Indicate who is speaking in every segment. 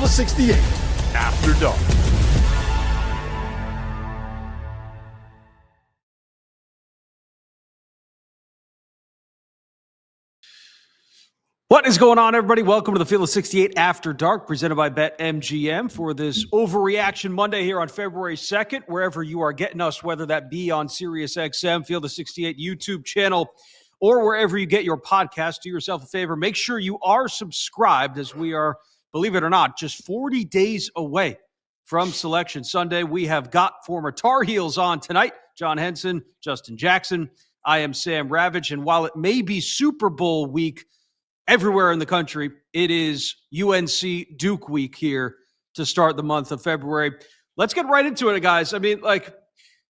Speaker 1: Field of 68 After Dark.
Speaker 2: What is going on, everybody? Welcome to the Field of 68 After Dark, presented by BetMGM for this Overreaction Monday here on February 2nd, wherever you are getting us, whether that be on SiriusXM, Field of 68 YouTube channel, or wherever you get your podcast. Do yourself a favor. Make sure you are subscribed, as we are, believe it or not, just 40 days away from Selection Sunday. We have got former Tar Heels on tonight, John Henson, Justin Jackson. I am Sam Ravech, and while it may be Super Bowl week everywhere in the country, it is UNC Duke week here to start the month of February. Let's get right into it, guys. I mean,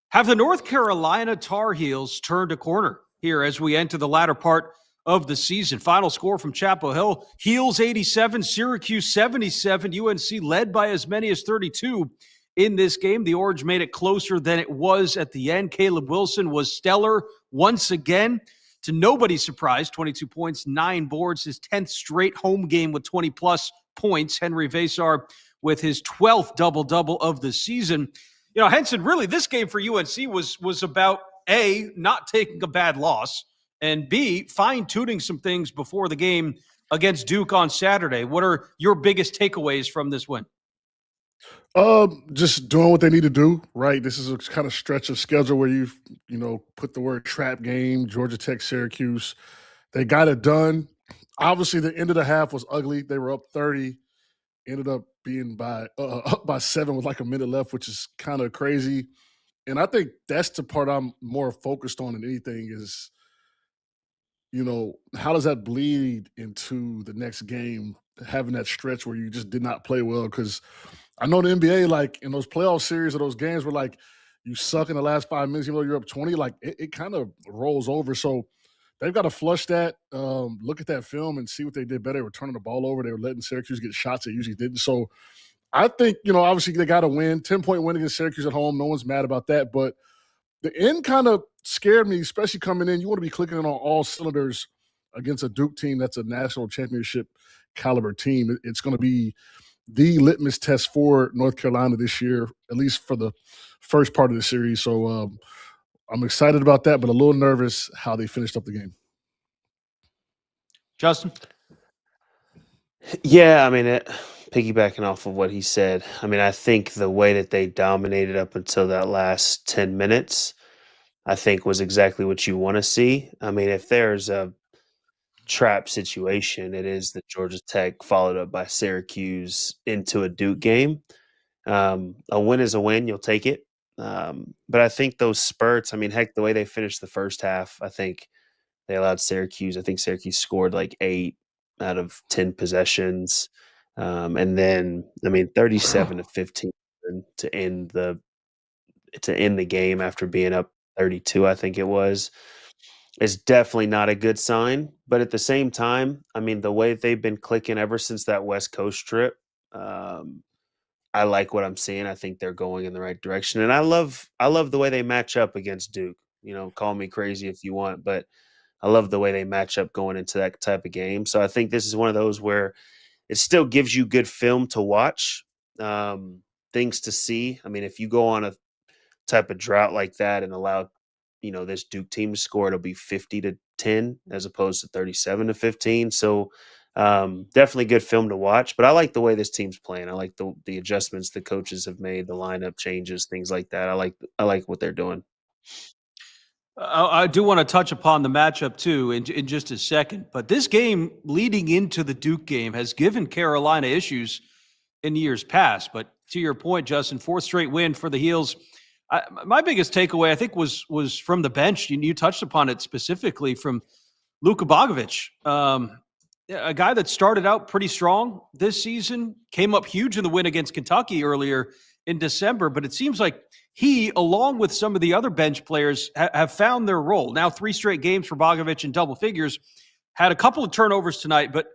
Speaker 2: have the North Carolina Tar Heels turned a corner here as we enter the latter part of the season? Final score from Chapel Hill: Heels 87, Syracuse 77. UNC led by as many as 32 in this game. The Orange made it closer than it was at the end. Caleb Wilson was stellar once again, to nobody's surprise. 22 points, 9 boards, his 10th straight home game with 20-plus points. Henry Vasar with his 12th double-double of the season. You know, Henson, really, this game for UNC was about, A, not taking a bad loss, and B, fine-tuning some things before the game against Duke on Saturday. What are your biggest takeaways from this win?
Speaker 3: Just doing what they need to do, right? This is a kind of stretch of schedule where you put the word trap game, Georgia Tech, Syracuse. They got it done. Obviously, the end of the half was ugly. They were up 30, ended up being up by 7 with like a minute left, which is kind of crazy. And I think that's the part I'm more focused on than anything is, how does that bleed into the next game, having that stretch where you just did not play well? Because I know the NBA, like in those playoff series or those games where like you suck in the last 5 minutes, even though you're up 20, like it kind of rolls over. So they've got to flush that, look at that film and see what they did better. They were turning the ball over. They were letting Syracuse get shots they usually didn't. So I think, obviously they got to win. 10-point win against Syracuse at home. No one's mad about that. But the end kind of scared me, especially coming in. You want to be clicking in on all cylinders against a Duke team that's a national championship caliber team. It's going to be the litmus test for North Carolina this year, at least for the first part of the series. So I'm excited about that, but a little nervous how they finished up the game.
Speaker 2: Justin?
Speaker 4: Yeah, I mean, piggybacking off of what he said, I mean, I think the way that they dominated up until that last 10 minutes, I think was exactly what you want to see. I mean, if there's a trap situation, it is that Georgia Tech followed up by Syracuse into a Duke game. A win is a win. You'll take it. But I think those spurts, I mean, heck, the way they finished the first half, I think they allowed Syracuse. I think Syracuse scored like 8 out of 10 possessions. And then, I mean, 37-15 to end the game after being up 32, I think it was. Is definitely not a good sign. But at the same time, I mean, the way they've been clicking ever since that West Coast trip, I like what I'm seeing. I think they're going in the right direction. And I love the way they match up against Duke. Call me crazy if you want, but I love the way they match up going into that type of game. So I think this is one of those where it still gives you good film to watch, things to see. I mean, if you go on a type of drought like that and allow this Duke team to score, it'll be 50-10 as opposed to 37-15. So definitely good film to watch. But I like the way this team's playing. I like the adjustments the coaches have made, the lineup changes, things like that. I like what they're doing.
Speaker 2: I do want to touch upon the matchup too in just a second. But this game leading into the Duke game has given Carolina issues in years past. But to your point, Justin, 4th straight win for the Heels. My biggest takeaway, I think, was from the bench. You touched upon it specifically from Luka Bogovic, a guy that started out pretty strong this season, came up huge in the win against Kentucky earlier in December. But it seems like he, along with some of the other bench players, have found their role. Now 3 straight games for Bogovic in double figures. Had a couple of turnovers tonight, but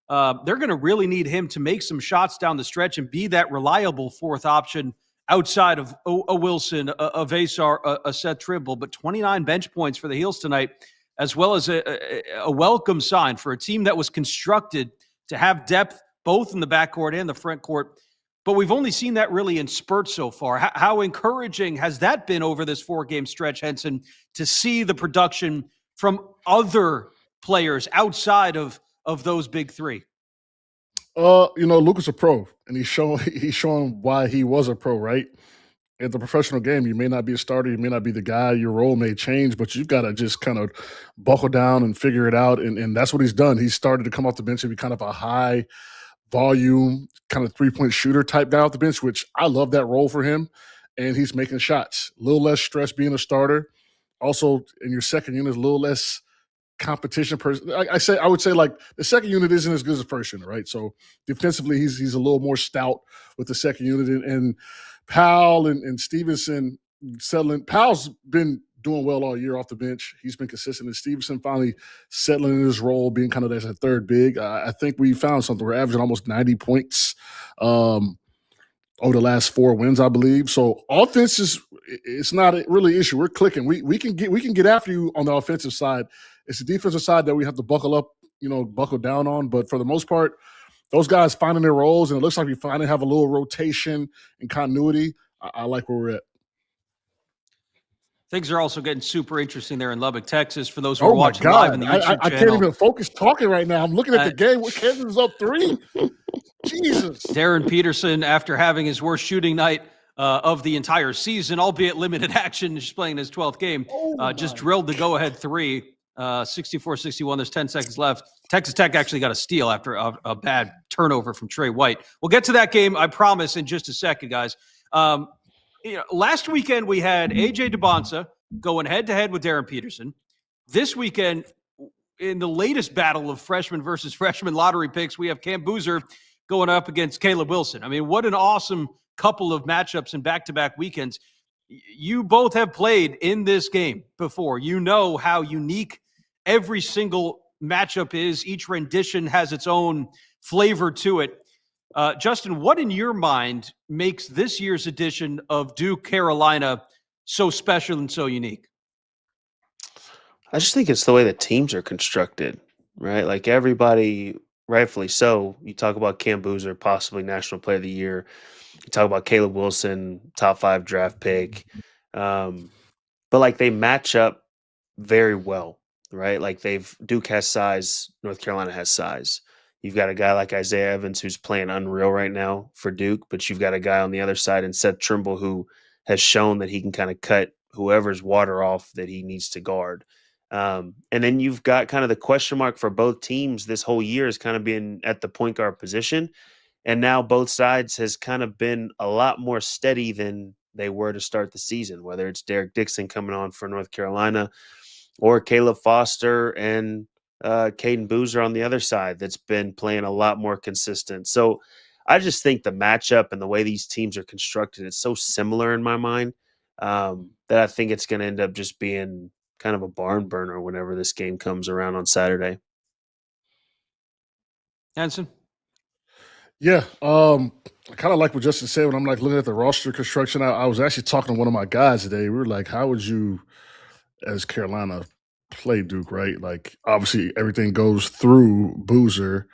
Speaker 2: they're going to really need him to make some shots down the stretch and be that reliable 4th option outside of a Wilson, a Vasar, a Seth Trimble. But 29 bench points for the Heels tonight, as well as a welcome sign for a team that was constructed to have depth both in the backcourt and the front court. But we've only seen that really in spurts so far. How encouraging has that been over this 4-game stretch, Henson, to see the production from other players outside of those big three?
Speaker 3: Luka's a pro, and he's showing why he was a pro, right? At the professional game, you may not be a starter, you may not be the guy, your role may change, but you've got to just kind of buckle down and figure it out. And that's what he's done. He's started to come off the bench and be kind of a high volume, kind of 3-point shooter type guy off the bench, which I love that role for him. And he's making shots. A little less stress being a starter. Also, in your second unit, a little less competition. I would say like the second unit isn't as good as the first unit, right? So defensively, he's a little more stout with the second unit. And Powell and Stevenson settling. Powell's been doing well all year off the bench. He's been consistent. And Stevenson finally settling in his role, being kind of as a third big. I think we found something. We're averaging almost 90 points over the last 4 wins, I believe. So offense it's not really an issue. We're clicking. We can get after you on the offensive side. It's the defensive side that we have to buckle up, buckle down on. But for the most part, those guys finding their roles, and it looks like we finally have a little rotation and continuity. I like where we're at.
Speaker 2: Things are also getting super interesting there in Lubbock, Texas. For those who are watching live in the YouTube channel.
Speaker 3: I can't even focus talking right now. I'm looking at the game. Kansas is up 3. Jesus.
Speaker 2: Darren Peterson, after having his worst shooting night of the entire season, albeit limited action, just playing his 12th game, just drilled the go-ahead 3. 64-61. There's 10 seconds left. Texas Tech actually got a steal after a bad turnover from Trey White. We'll get to that game, I promise, in just a second, guys. Last weekend we had A.J. DeBonsa going head-to-head with Darren Peterson. This weekend, in the latest battle of freshman versus freshman lottery picks, we have Cam Boozer going up against Caleb Wilson. I mean, what an awesome couple of matchups in back-to-back weekends. You both have played in this game before. You know how unique every single matchup is. Each rendition has its own flavor to it. Justin, what in your mind makes this year's edition of Duke Carolina so special and so unique?
Speaker 4: I just think it's the way the teams are constructed, right? Like everybody, rightfully so. You talk about Cam Boozer, possibly National Player of the Year. You talk about Caleb Wilson, top 5 draft pick. But like they match up very well, right? Like Duke has size, North Carolina has size. You've got a guy like Isaiah Evans who's playing unreal right now for Duke, but you've got a guy on the other side in Seth Trimble who has shown that he can kind of cut whoever's water off that he needs to guard. And then you've got kind of the question mark for both teams this whole year has kind of been at the point guard position. And now both sides has kind of been a lot more steady than they were to start the season, whether it's Derek Dixon coming on for North Carolina or Caleb Foster and Caden Boozer on the other side that's been playing a lot more consistent. So I just think the matchup and the way these teams are constructed is so similar in my mind that I think it's going to end up just being kind of a barn burner whenever this game comes around on Saturday.
Speaker 2: Henson?
Speaker 3: Yeah, I kind of like what Justin said when I'm like looking at the roster construction. I was actually talking to one of my guys today. We were like, how would you, as Carolina, play Duke, right? Like, obviously, everything goes through Boozer.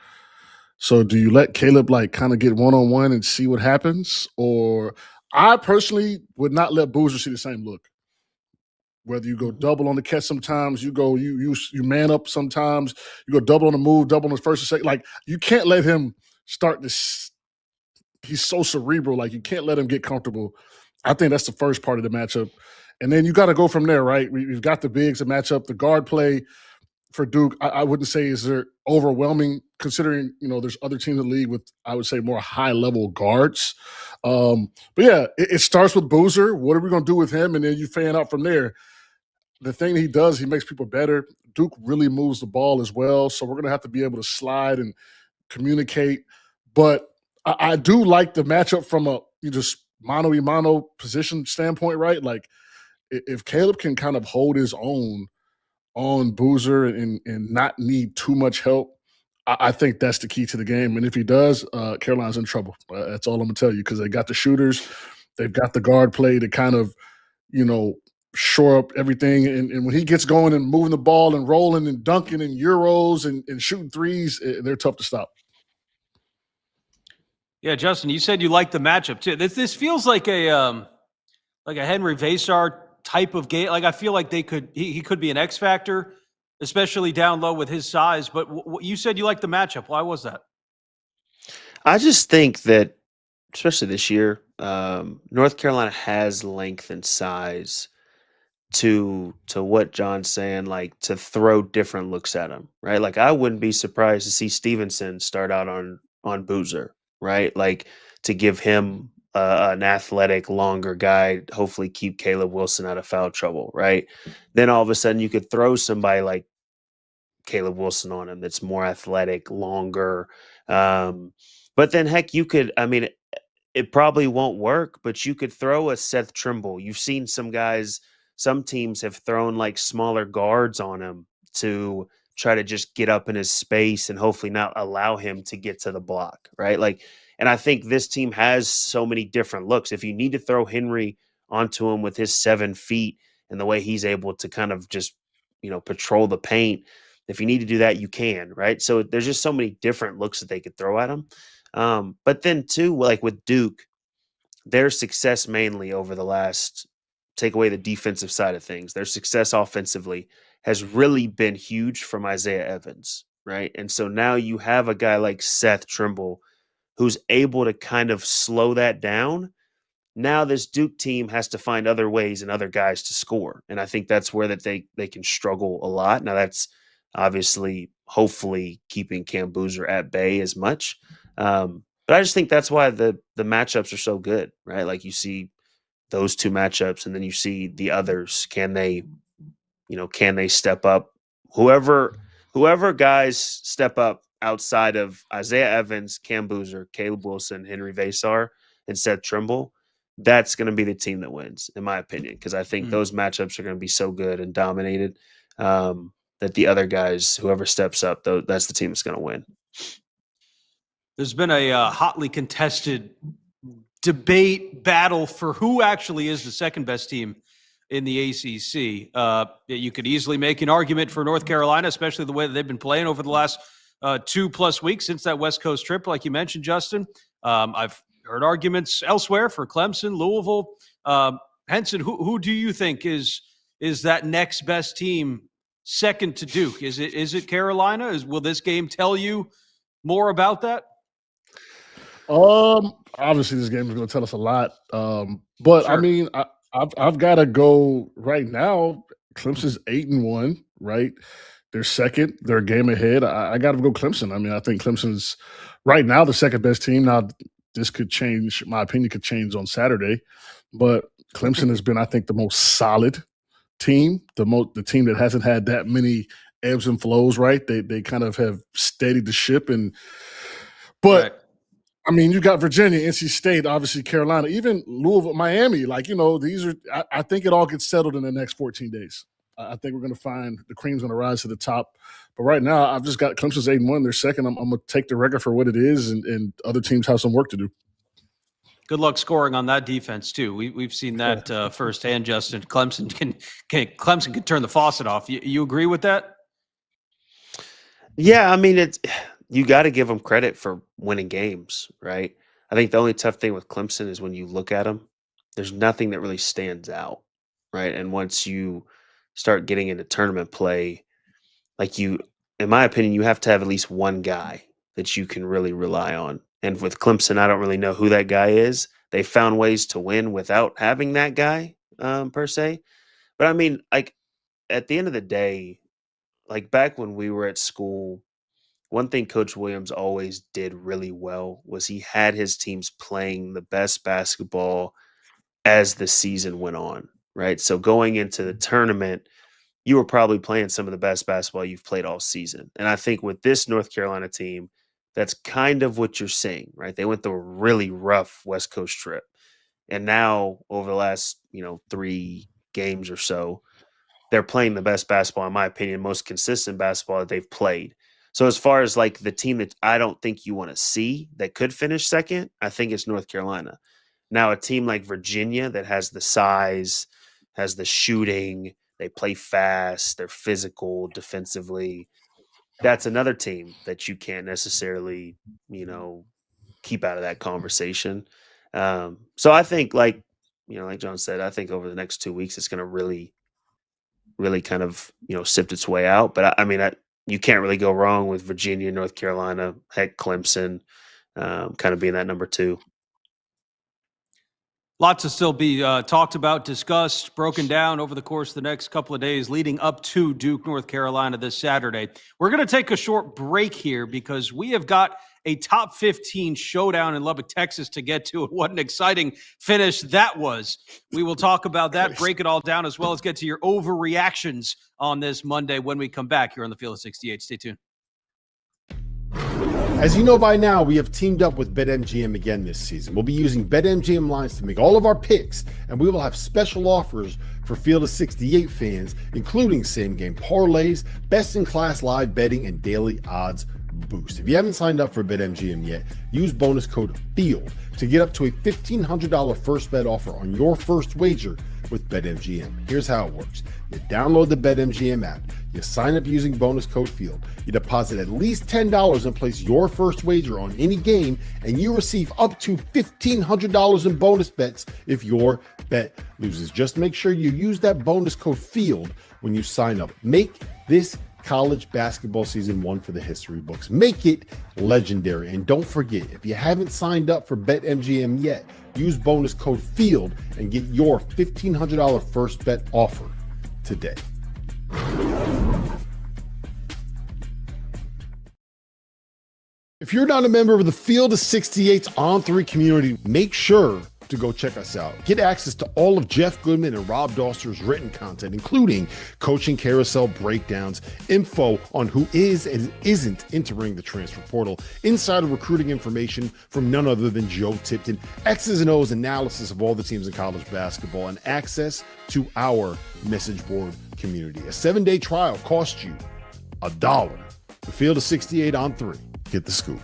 Speaker 3: So do you let Caleb like kind of get one-on-one and see what happens? Or I personally would not let Boozer see the same look. Whether you go double on the catch sometimes, you man up sometimes, you go double on the move, double on the first and second. Like, you can't let him start this. He's so cerebral. Like, you can't let him get comfortable. I think that's the first part of the matchup. And then you got to go from there, right? We've got the bigs to match up. The guard play for Duke, I wouldn't say is there overwhelming considering, there's other teams in the league with, I would say, more high-level guards. But, yeah, it starts with Boozer. What are we going to do with him? And then you fan out from there. The thing he does, he makes people better. Duke really moves the ball as well, so we're going to have to be able to slide and communicate. But I do like the matchup from a just mano-a-mano position standpoint, right? Like, if Caleb can kind of hold his own on Boozer and not need too much help, I think that's the key to the game. And if he does, Carolina's in trouble. That's all I'm going to tell you, because they got the shooters. They've got the guard play to kind of, shore up everything. And when he gets going and moving the ball and rolling and dunking and Euros and shooting threes, they're tough to stop.
Speaker 2: Yeah, Justin, you said you like the matchup too. This feels like a Henry Vasar type of game. Like I feel like he could be an X factor, especially down low with his size. But you said you like the matchup. Why was that?
Speaker 4: I just think that, especially this year, North Carolina has length and size to what John's saying, like to throw different looks at him, right? Like I wouldn't be surprised to see Stevenson start out on Boozer, right? Like to give him an athletic, longer guy, hopefully keep Caleb Wilson out of foul trouble, right? Then all of a sudden you could throw somebody like Caleb Wilson on him that's more athletic, longer. But then heck, you could, I mean, it probably won't work, but you could throw a Seth Trimble. You've seen some guys, some teams have thrown like smaller guards on him to try to just get up in his space and hopefully not allow him to get to the block, right? Like, and I think this team has so many different looks. If you need to throw Henry onto him with his 7 feet and the way he's able to kind of just, patrol the paint, if you need to do that, you can, right? So there's just so many different looks that they could throw at him. But then too, like with Duke, their success mainly over the last, take away the defensive side of things, their success offensively has really been huge from Isaiah Evans, right? And so now you have a guy like Seth Trimble who's able to kind of slow that down. Now this Duke team has to find other ways and other guys to score. And I think that's where that they can struggle a lot. Now that's obviously hopefully keeping Cam Boozer at bay as much. But I just think that's why the matchups are so good, right? Like you see those two matchups and then you see the others. Can they step up? Whoever guys step up outside of Isaiah Evans, Cam Boozer, Caleb Wilson, Henry Vasar, and Seth Trimble, that's going to be the team that wins, in my opinion, because I think those matchups are going to be so good and dominated that the other guys, whoever steps up, though, that's the team that's going to win.
Speaker 2: There's been a hotly contested debate battle for who actually is the second best team in the ACC. You could easily make an argument for North Carolina, especially the way that they've been playing over the last 2+ weeks since that West Coast trip, like you mentioned, Justin. I've heard arguments elsewhere for Clemson, Louisville. Henson, who do you think is that next best team second to Duke? Is it Carolina? Will this game tell you more about that?
Speaker 3: Obviously this game is going to tell us a lot. But
Speaker 2: Sure.
Speaker 3: I mean, I've got to go right now. Clemson's 8-1, right? They're second. They're a game ahead. I got to go Clemson. I mean, I think Clemson's right now the second best team. Now, this could change. My opinion could change on Saturday, but Clemson has been, I think, the most solid team. The team that hasn't had that many ebbs and flows. Right? They kind of have steadied the ship. But.
Speaker 2: Right.
Speaker 3: I mean, you got Virginia, NC State, obviously Carolina, even Louisville, Miami. Like, these are – I think it all gets settled in the next 14 days. I think we're going to find the cream's going to rise to the top. But right now, I've just got Clemson's 8-1. They're second. I'm going to take the record for what it is, and other teams have some work to do.
Speaker 2: Good luck scoring on that defense too. We've seen that firsthand, Justin. Clemson can turn the faucet off. You agree with that?
Speaker 4: Yeah, I mean you got to give them credit for winning games, right? I think the only tough thing with Clemson is when you look at them, there's nothing that really stands out, right? And once you start getting into tournament play, like in my opinion, you have to have at least one guy that you can really rely on. And with Clemson, I don't really know who that guy is. They found ways to win without having that guy, per se. But I mean, like at the end of the day, like back when we were at school, one thing Coach Williams always did really well was he had his teams playing the best basketball as the season went on, right? So going into the tournament, you were probably playing some of the best basketball you've played all season. And I think with this North Carolina team, that's kind of what you're seeing, right? They went through a really rough West Coast trip. And now over the last, 3 games or so, they're playing the best basketball, in my opinion, most consistent basketball that they've played. So as far as like the team that I don't think you want to see that could finish second, I think it's North Carolina. Now a team like Virginia that has the size, has the shooting, they play fast, they're physical defensively. That's another team that you can't necessarily, keep out of that conversation. So I think, like John said, I think over the next 2 weeks, it's going to really kind of, sift its way out. But you can't really go wrong with Virginia, North Carolina, heck, Clemson, kind of being that number 2.
Speaker 2: Lots to still be talked about, discussed, broken down over the course of the next couple of days leading up to Duke, North Carolina this Saturday. We're going to take a short break here because we have got a top 15 showdown in Lubbock, Texas to get to. What an exciting finish that was. We will talk about that, break it all down, as well as get to your overreactions on this Monday when we come back here on the Field of 68. Stay tuned.
Speaker 5: As you know by now, we have teamed up with BetMGM again this season. We'll be using BetMGM lines to make all of our picks, and we will have special offers for Field of 68 fans, including same-game parlays, best-in-class live betting, and daily odds boost. If you haven't signed up for BetMGM yet, use bonus code FIELD to get up to a $1,500 first bet offer on your first wager with BetMGM. Here's how it works. You download the BetMGM app. You sign up using bonus code FIELD. You deposit at least $10 and place your first wager on any game, and you receive up to $1,500 in bonus bets if your bet loses. Just make sure you use that bonus code FIELD when you sign up. Make this college basketball season one for the history books. Make it legendary. And don't forget, if you haven't signed up for BetMGM yet, use bonus code FIELD and get your $1,500 first bet offer today. If you're not a member of the Field of 68's On3 community, make sure to go check us out. Get access to all of Jeff Goodman and Rob Doster's written content, including coaching carousel breakdowns, info on who is and isn't entering the transfer portal, insider recruiting information from none other than Joe Tipton, X's and O's analysis of all the teams in college basketball, and access to our message board community. A 7-day trial costs you $1. The Field of 68 on 3. Get the scoop.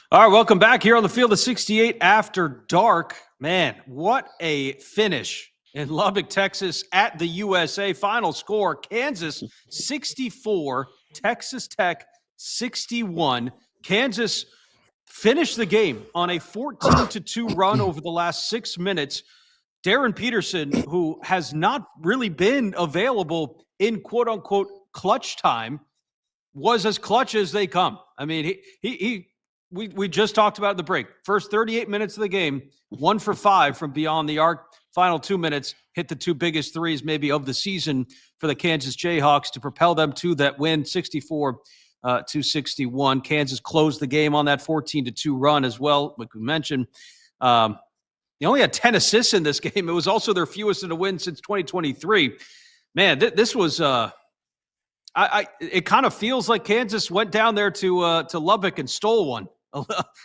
Speaker 2: All right, welcome back here on the Field of 68 after dark. Man, what a finish in Lubbock, Texas at the USA. Final score, Kansas 64, Texas Tech 61. Kansas finished the game on a 14-2 run over the last 6 minutes. Darren Peterson, who has not really been available in quote-unquote clutch time, was as clutch as they come. I mean, we just talked about the break. First 38 minutes of the game, 1 for 5 from beyond the arc. Final 2 minutes, hit the 2 biggest threes maybe of the season for the Kansas Jayhawks to propel them to that win, 64-61. Kansas closed the game on that 14-2 run as well, like we mentioned. They only had 10 assists in this game. It was also their fewest in a win since 2023. Man, this was it kind of feels like Kansas went down there to Lubbock and stole one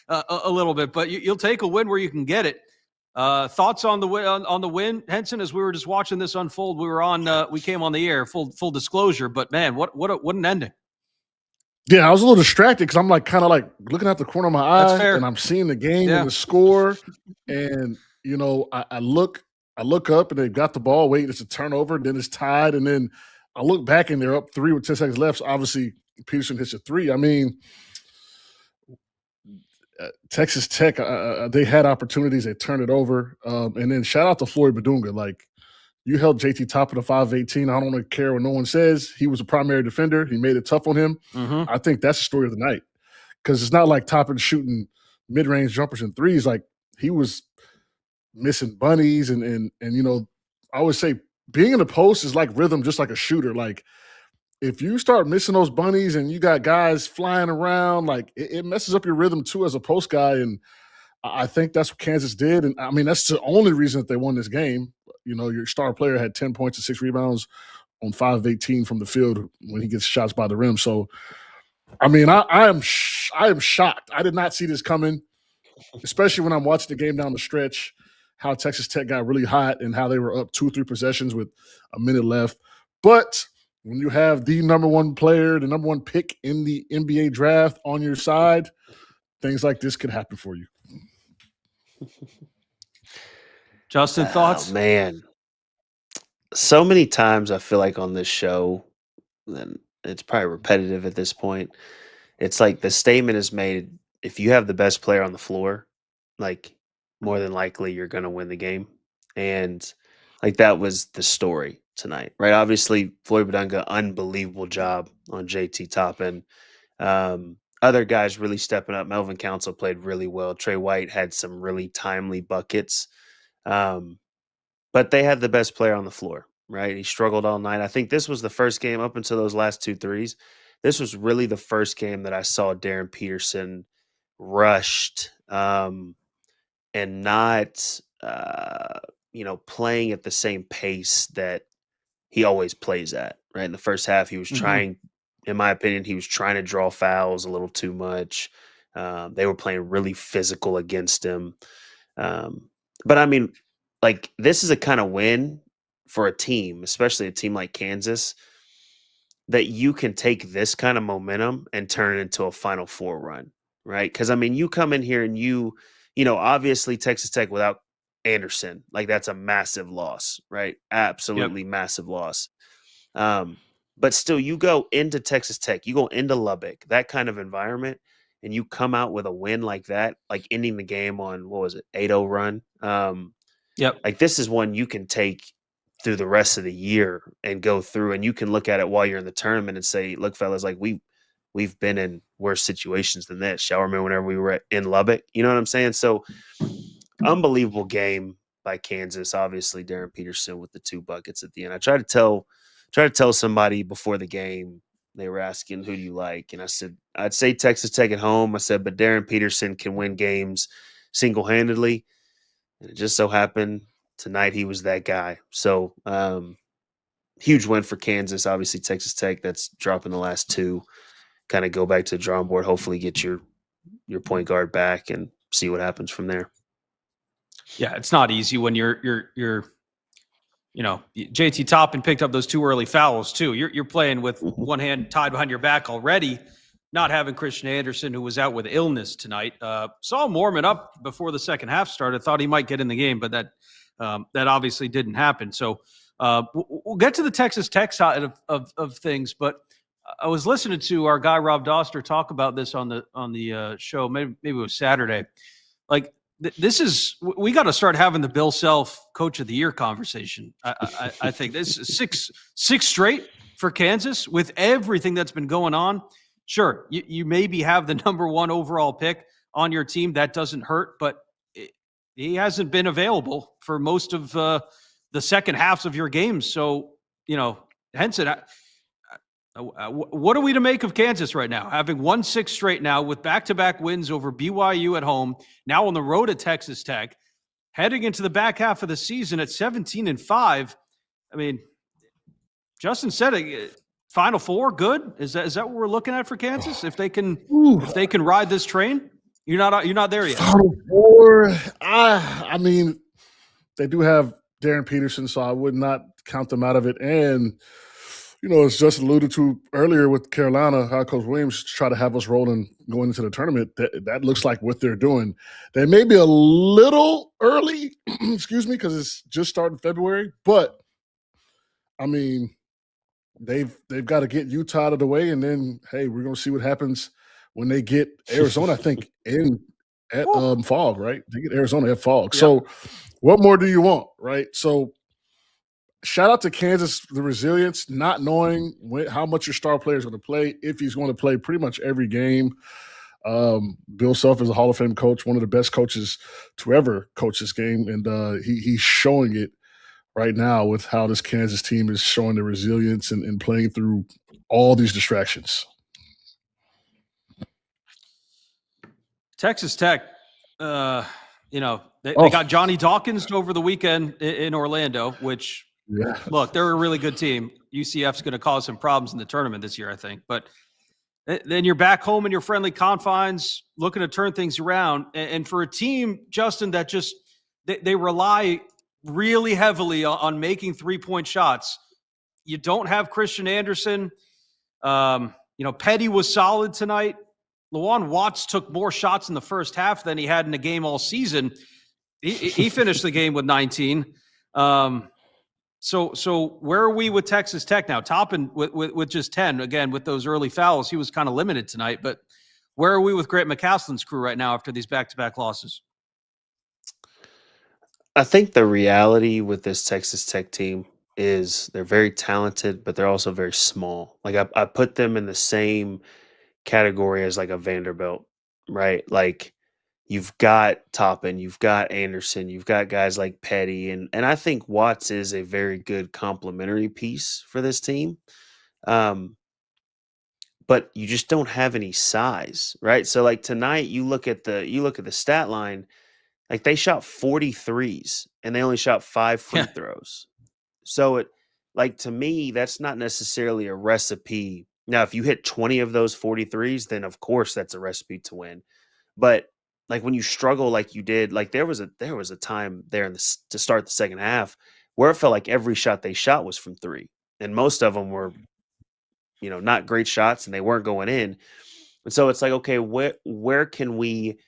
Speaker 2: a little bit, but you'll take a win where you can get it. Thoughts on the win, Henson? As we were just watching this unfold, we came on the air, full disclosure, but man, what an ending.
Speaker 3: Yeah, I was a little distracted because I'm kind of looking at the corner of my eye, and I'm seeing the game and the score, and I look up and they've got the ball. Wait, it's a turnover, then it's tied, and then I look back and they're up 3 with 10 seconds left. So obviously, Peterson hits a 3. I mean, Texas Tech, they had opportunities. They turned it over. And then shout out to Floyd Badunga. You held JT top of the 518. I don't care what no one says. He was a primary defender. He made it tough on him. Mm-hmm. I think that's the story of the night because it's not like Toppin shooting mid-range jumpers and threes. He was missing bunnies. And I would say being in the post is like rhythm, just like a shooter. If you start missing those bunnies and you got guys flying around, it messes up your rhythm too as a post guy. And I think that's what Kansas did. And I mean, that's the only reason that they won this game. Your star player had 10 points and 6 rebounds on 5 of 18 from the field when he gets shots by the rim. So, I mean, I am shocked. I did not see this coming, especially when I'm watching the game down the stretch, how Texas Tech got really hot and how they were up 2 or 3 possessions with a minute left. But when you have the number one player, the number one pick in the NBA draft on your side, things like this could happen for you.
Speaker 2: Justin, thoughts?
Speaker 4: Oh, man. So many times I feel like on this show, and it's probably repetitive at this point, it's like the statement is made, if you have the best player on the floor, like more than likely you're going to win the game. And like that was the story tonight, right? Obviously, Floyd Badunga, unbelievable job on JT Toppin. Other guys really stepping up. Melvin Council played really well. Trey White had some really timely buckets. But they had the best player on the floor, right? He struggled all night. I think this was the first game up until those last 2 threes. This was really the first game that I saw Darren Peterson rushed and not, playing at the same pace that he always plays at, right? In the first half, he was trying, in my opinion, he was trying to draw fouls a little too much. They were playing really physical against him. But I mean, like, this is a kind of win for a team, especially a team like Kansas, that you can take this kind of momentum and turn it into a Final Four run, right? Because, I mean, you come in here and obviously Texas Tech without Anderson, like that's a massive loss, right? Absolutely massive loss. But still, you go into Texas Tech, you go into Lubbock, that kind of environment, and you come out with a win like that, like ending the game on, 8-0 run. Like this is one you can take through the rest of the year and go through, and you can look at it while you're in the tournament and say, look, fellas, like we've been in worse situations than this. Y'all remember whenever we were in Lubbock? You know what I'm saying? So unbelievable game by Kansas. Obviously, Darren Peterson with the 2 buckets at the end. I tried to tell somebody before the game, they were asking, who do you like? And I said, I'd say Texas Tech at home. I said, but Darren Peterson can win games single-handedly. And it just so happened tonight he was that guy. So huge win for Kansas. Obviously, Texas Tech, that's dropping the last 2. Kind of go back to the drawing board, hopefully get your point guard back and see what happens from there.
Speaker 2: Yeah, it's not easy when you're JT Toppin picked up those 2 early fouls too. You're playing with one hand tied behind your back already, not having Christian Anderson, who was out with illness tonight. Saw him warming up before the second half started. Thought he might get in the game, but that obviously didn't happen. So we'll get to the Texas Tech side of things. But I was listening to our guy Rob Doster talk about this on the show. Maybe it was Saturday. Like we got to start having the Bill Self Coach of the Year conversation. I think this is six straight for Kansas with everything that's been going on. Sure, you maybe have the number 1 overall pick on your team. That doesn't hurt, but he hasn't been available for most of the second halves of your games. So, Henson, what are we to make of Kansas right now? Having won 6 straight now with back-to-back wins over BYU at home, now on the road at Texas Tech, heading into the back half of the season at 17-5. I mean, Justin said it. Final Four, good. Is that what we're looking at for Kansas? If they can ride this train, you're not there yet.
Speaker 3: Final Four. I mean, they do have Darren Peterson, so I would not count them out of it. And as just alluded to earlier with Carolina, how Coach Williams try to have us rolling going into the tournament. That looks like what they're doing. They may be a little early, excuse me, because it's just starting February. But I mean, they've got to get Utah out of the way, and then hey, we're gonna see what happens when they get Arizona. I think at Fog, right? They get Arizona at Fog. Yeah. So, what more do you want, right? So. Shout out to Kansas, the resilience, not knowing how much your star player is going to play, if he's going to play pretty much every game. Bill Self is a Hall of Fame coach, one of the best coaches to ever coach this game, and he's showing it right now with how this Kansas team is showing the resilience and playing through all these distractions.
Speaker 2: Texas Tech, they got Johnny Dawkins over the weekend in Orlando, which – yeah. Look, they're a really good team. UCF's going to cause some problems in the tournament this year, I think. But then you're back home in your friendly confines, looking to turn things around. And for a team, Justin, that just they rely really heavily on making 3-point shots. You don't have Christian Anderson. Petty was solid tonight. Lawan Watts took more shots in the first half than he had in the game all season. He finished the game with 19. So where are we with Texas Tech now? Toppin with just 10 again with those early fouls. He was kind of limited tonight, but where are we with Grant McCaslin's crew right now after these back-to-back losses?
Speaker 4: I think the reality with this Texas Tech team is they're very talented, but they're also very small. Like I put them in the same category as like a Vanderbilt, right? Like you've got Toppin, you've got Anderson, you've got guys like Petty, and I think Watts is a very good complementary piece for this team. But you just don't have any size, right? So like tonight, you look at the stat line, like they shot 43s and they only shot 5 free throws. So it, like, to me, that's not necessarily a recipe. Now, if you hit 20 of those 43s, then of course that's a recipe to win. But like when you struggle like you did, like there was a time there to start the second half where it felt like every shot they shot was from 3, and most of them were, not great shots and they weren't going in. And so it's like, okay, where can we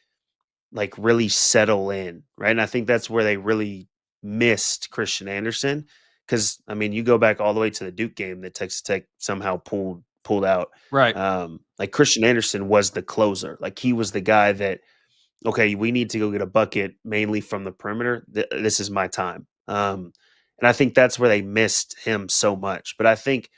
Speaker 4: like really settle in, right? And I think that's where they really missed Christian Anderson, because I mean, you go back all the way to the Duke game that Texas Tech somehow pulled out.
Speaker 2: Right.
Speaker 4: Like Christian Anderson was the closer. Like he was the guy that, okay, we need to go get a bucket mainly from the perimeter. This is my time. And I think that's where they missed him so much. But I think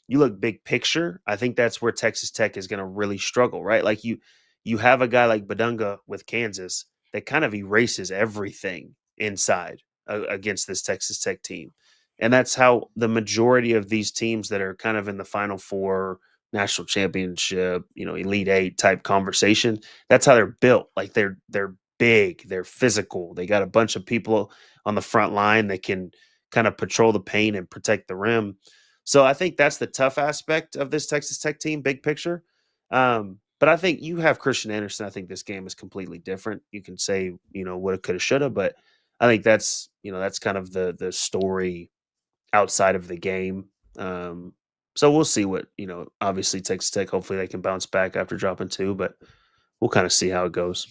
Speaker 4: you look big picture, I think that's where Texas Tech is going to really struggle, right? Like you have a guy like Badunga with Kansas that kind of erases everything inside against this Texas Tech team. And that's how the majority of these teams that are kind of in the Final Four, national championship, Elite Eight type conversation, that's how they're built. Like they're big, they're physical. They got a bunch of people on the front line that can kind of patrol the paint and protect the rim. So I think that's the tough aspect of this Texas Tech team, big picture. But I think you have Christian Anderson. I think this game is completely different. You can say, woulda, coulda, shoulda, but I think that's kind of the story outside of the game. So we'll see what, obviously Texas Tech, hopefully they can bounce back after dropping 2, but we'll kind of see how it goes.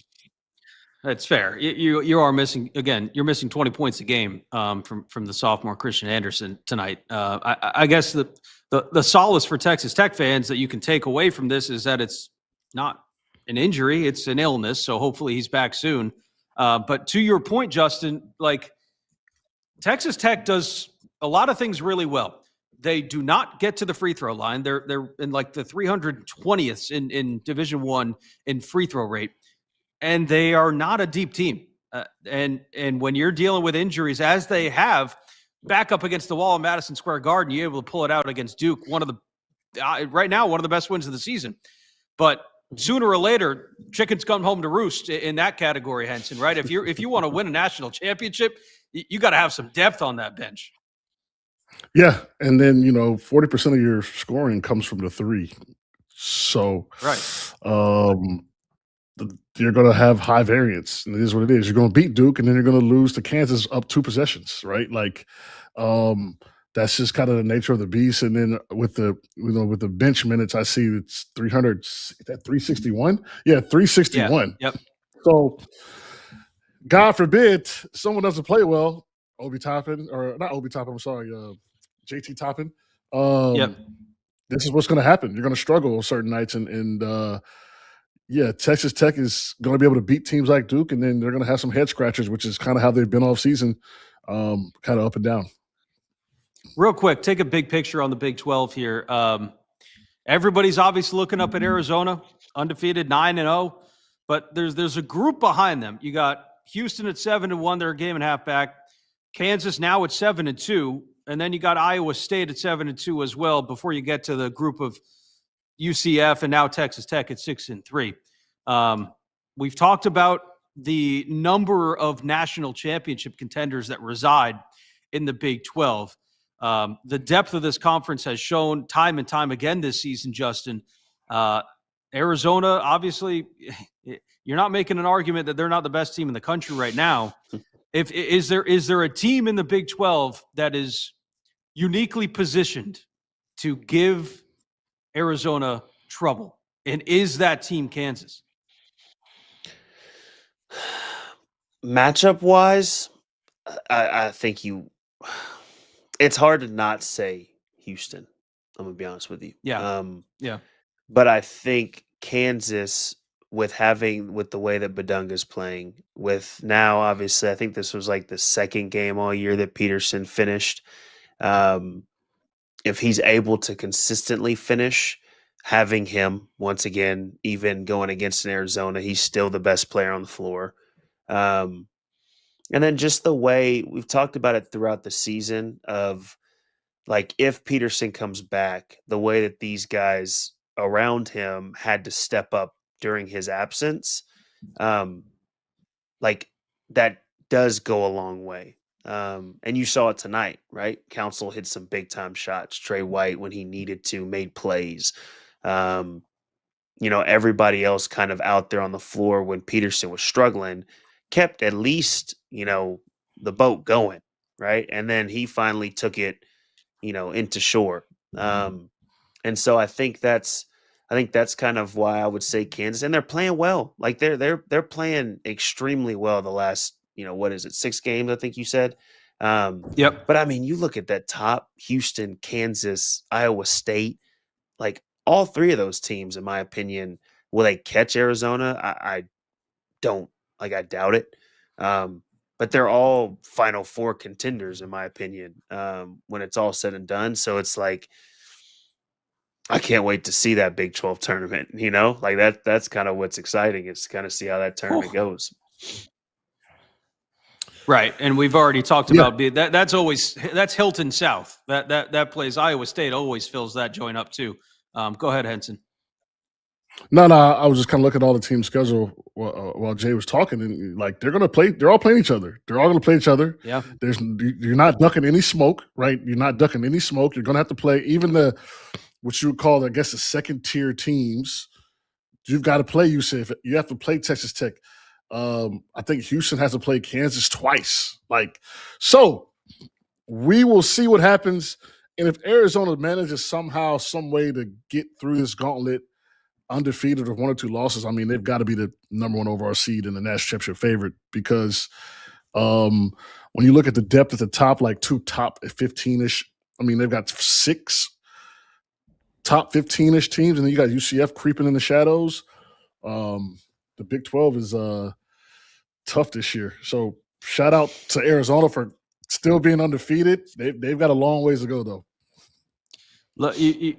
Speaker 2: That's fair. You are missing, again, you're missing 20 points a game from the sophomore Christian Anderson tonight. I guess the solace for Texas Tech fans that you can take away from this is that it's not an injury, it's an illness. So hopefully he's back soon. But to your point, Justin, like Texas Tech does a lot of things really well. They do not get to the free throw line. They're in like the 320th in Division I in free throw rate. And they are not a deep team. And when you're dealing with injuries, as they have, back up against the wall in Madison Square Garden, you're able to pull it out against Duke, right now, one of the best wins of the season. But sooner or later, chickens come home to roost in that category, Henson, right? If you want to win a national championship, you got to have some depth on that bench.
Speaker 3: Yeah, and then 40% of your scoring comes from the 3. So
Speaker 2: right.
Speaker 3: You're going to have high variance, and it is what it is. You're going to beat Duke, and then you're going to lose to Kansas up 2 possessions, right? Like, that's just kind of the nature of the beast. And then with the bench minutes, I see it's 300. Is that 361? Yeah, 361.
Speaker 2: Yeah. Yep.
Speaker 3: So, God forbid someone doesn't play well. Obi Toppin, or not Obi Toppin. I'm sorry, JT Toppin.
Speaker 2: Yep.
Speaker 3: This is what's going to happen. You're going to struggle certain nights, and yeah, Texas Tech is going to be able to beat teams like Duke, and then they're going to have some head scratchers, which is kind of how they've been all season, kind of up and down.
Speaker 2: Real quick, take a big picture on the Big 12 here. Everybody's obviously looking up at Arizona, undefeated 9-0, but there's a group behind them. You got Houston at 7-1, they're a game and a half back. Kansas now at 7-2, and then you got Iowa State at 7-2 as well. Before you get to the group of UCF and now Texas Tech at 6-3. We've talked about the number of national championship contenders that reside in the Big 12. The depth of this conference has shown time and time again this season, Justin. Arizona, obviously, you're not making an argument that they're not the best team in the country right now. Is there a team in the Big 12 that is uniquely positioned to give Arizona trouble? And is that team Kansas?
Speaker 4: Matchup wise, I think it's hard to not say Houston. I'm gonna be honest with you.
Speaker 2: Yeah. Yeah.
Speaker 4: But I think Kansas, with the way that Badunga's playing, with now obviously I think this was like the second game all year that Peterson finished. If he's able to consistently finish, having him once again, even going against an Arizona, he's still the best player on the floor. And then just the way we've talked about it throughout the season of like if Peterson comes back, the way that these guys around him had to step up during his absence, like that does go a long way. And you saw it tonight, right? Council hit some big time shots. Trey White, when he needed to, made plays. Everybody else kind of out there on the floor when Peterson was struggling, kept at least, the boat going, right? And then he finally took it, into shore. And so I think that's kind of why I would say Kansas, and they're playing well. Like they're playing extremely well the last, what is it, 6 games, I think you said.
Speaker 2: Yep.
Speaker 4: But I mean, you look at that top: Houston, Kansas, Iowa State, like all 3 of those teams, in my opinion, will they catch Arizona? I don't, like, I doubt it. But they're all Final Four contenders, in my opinion, when it's all said and done. So it's like, I can't wait to see that Big 12 tournament, like that's kind of what's exciting, is to kind of see how that tournament goes.
Speaker 2: Right. And we've already talked about that's Hilton South. That plays Iowa State always fills that joint up too. Go ahead, Henson.
Speaker 3: No, I was just kind of looking at all the team schedule while Jay was talking, and like they're gonna play. They're all playing each other. They're all gonna play each other.
Speaker 2: Yeah.
Speaker 3: You're not ducking any smoke, right? You're not ducking any smoke. You're gonna have to play even what you would call, I guess, the second tier teams. You've got to play UCF. You have to play Texas Tech. I think Houston has to play Kansas twice. So we will see what happens. And if Arizona manages somehow, some way to get through this gauntlet undefeated with 1 or 2 losses, I mean, they've got to be the number 1 overall seed and the national championship favorite, because when you look at the depth at the top, like 2 top 15-ish, I mean, they've got 6 top 15-ish teams, and then you got UCF creeping in the shadows. The Big 12 is tough this year. So shout out to Arizona for still being undefeated. They've got a long ways to go, though.
Speaker 2: Look, you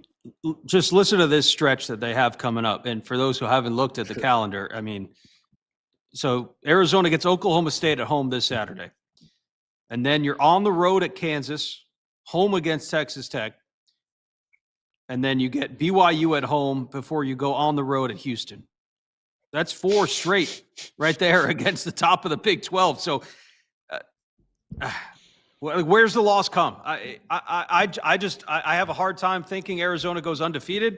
Speaker 2: just listen to this stretch that they have coming up. And for those who haven't looked at the calendar, I mean, so Arizona gets Oklahoma State at home this Saturday. And then you're on the road at Kansas, home against Texas Tech. And then you get BYU at home before you go on the road at Houston. That's 4 straight right there against the top of the Big 12. So where's the loss come? I have a hard time thinking Arizona goes undefeated.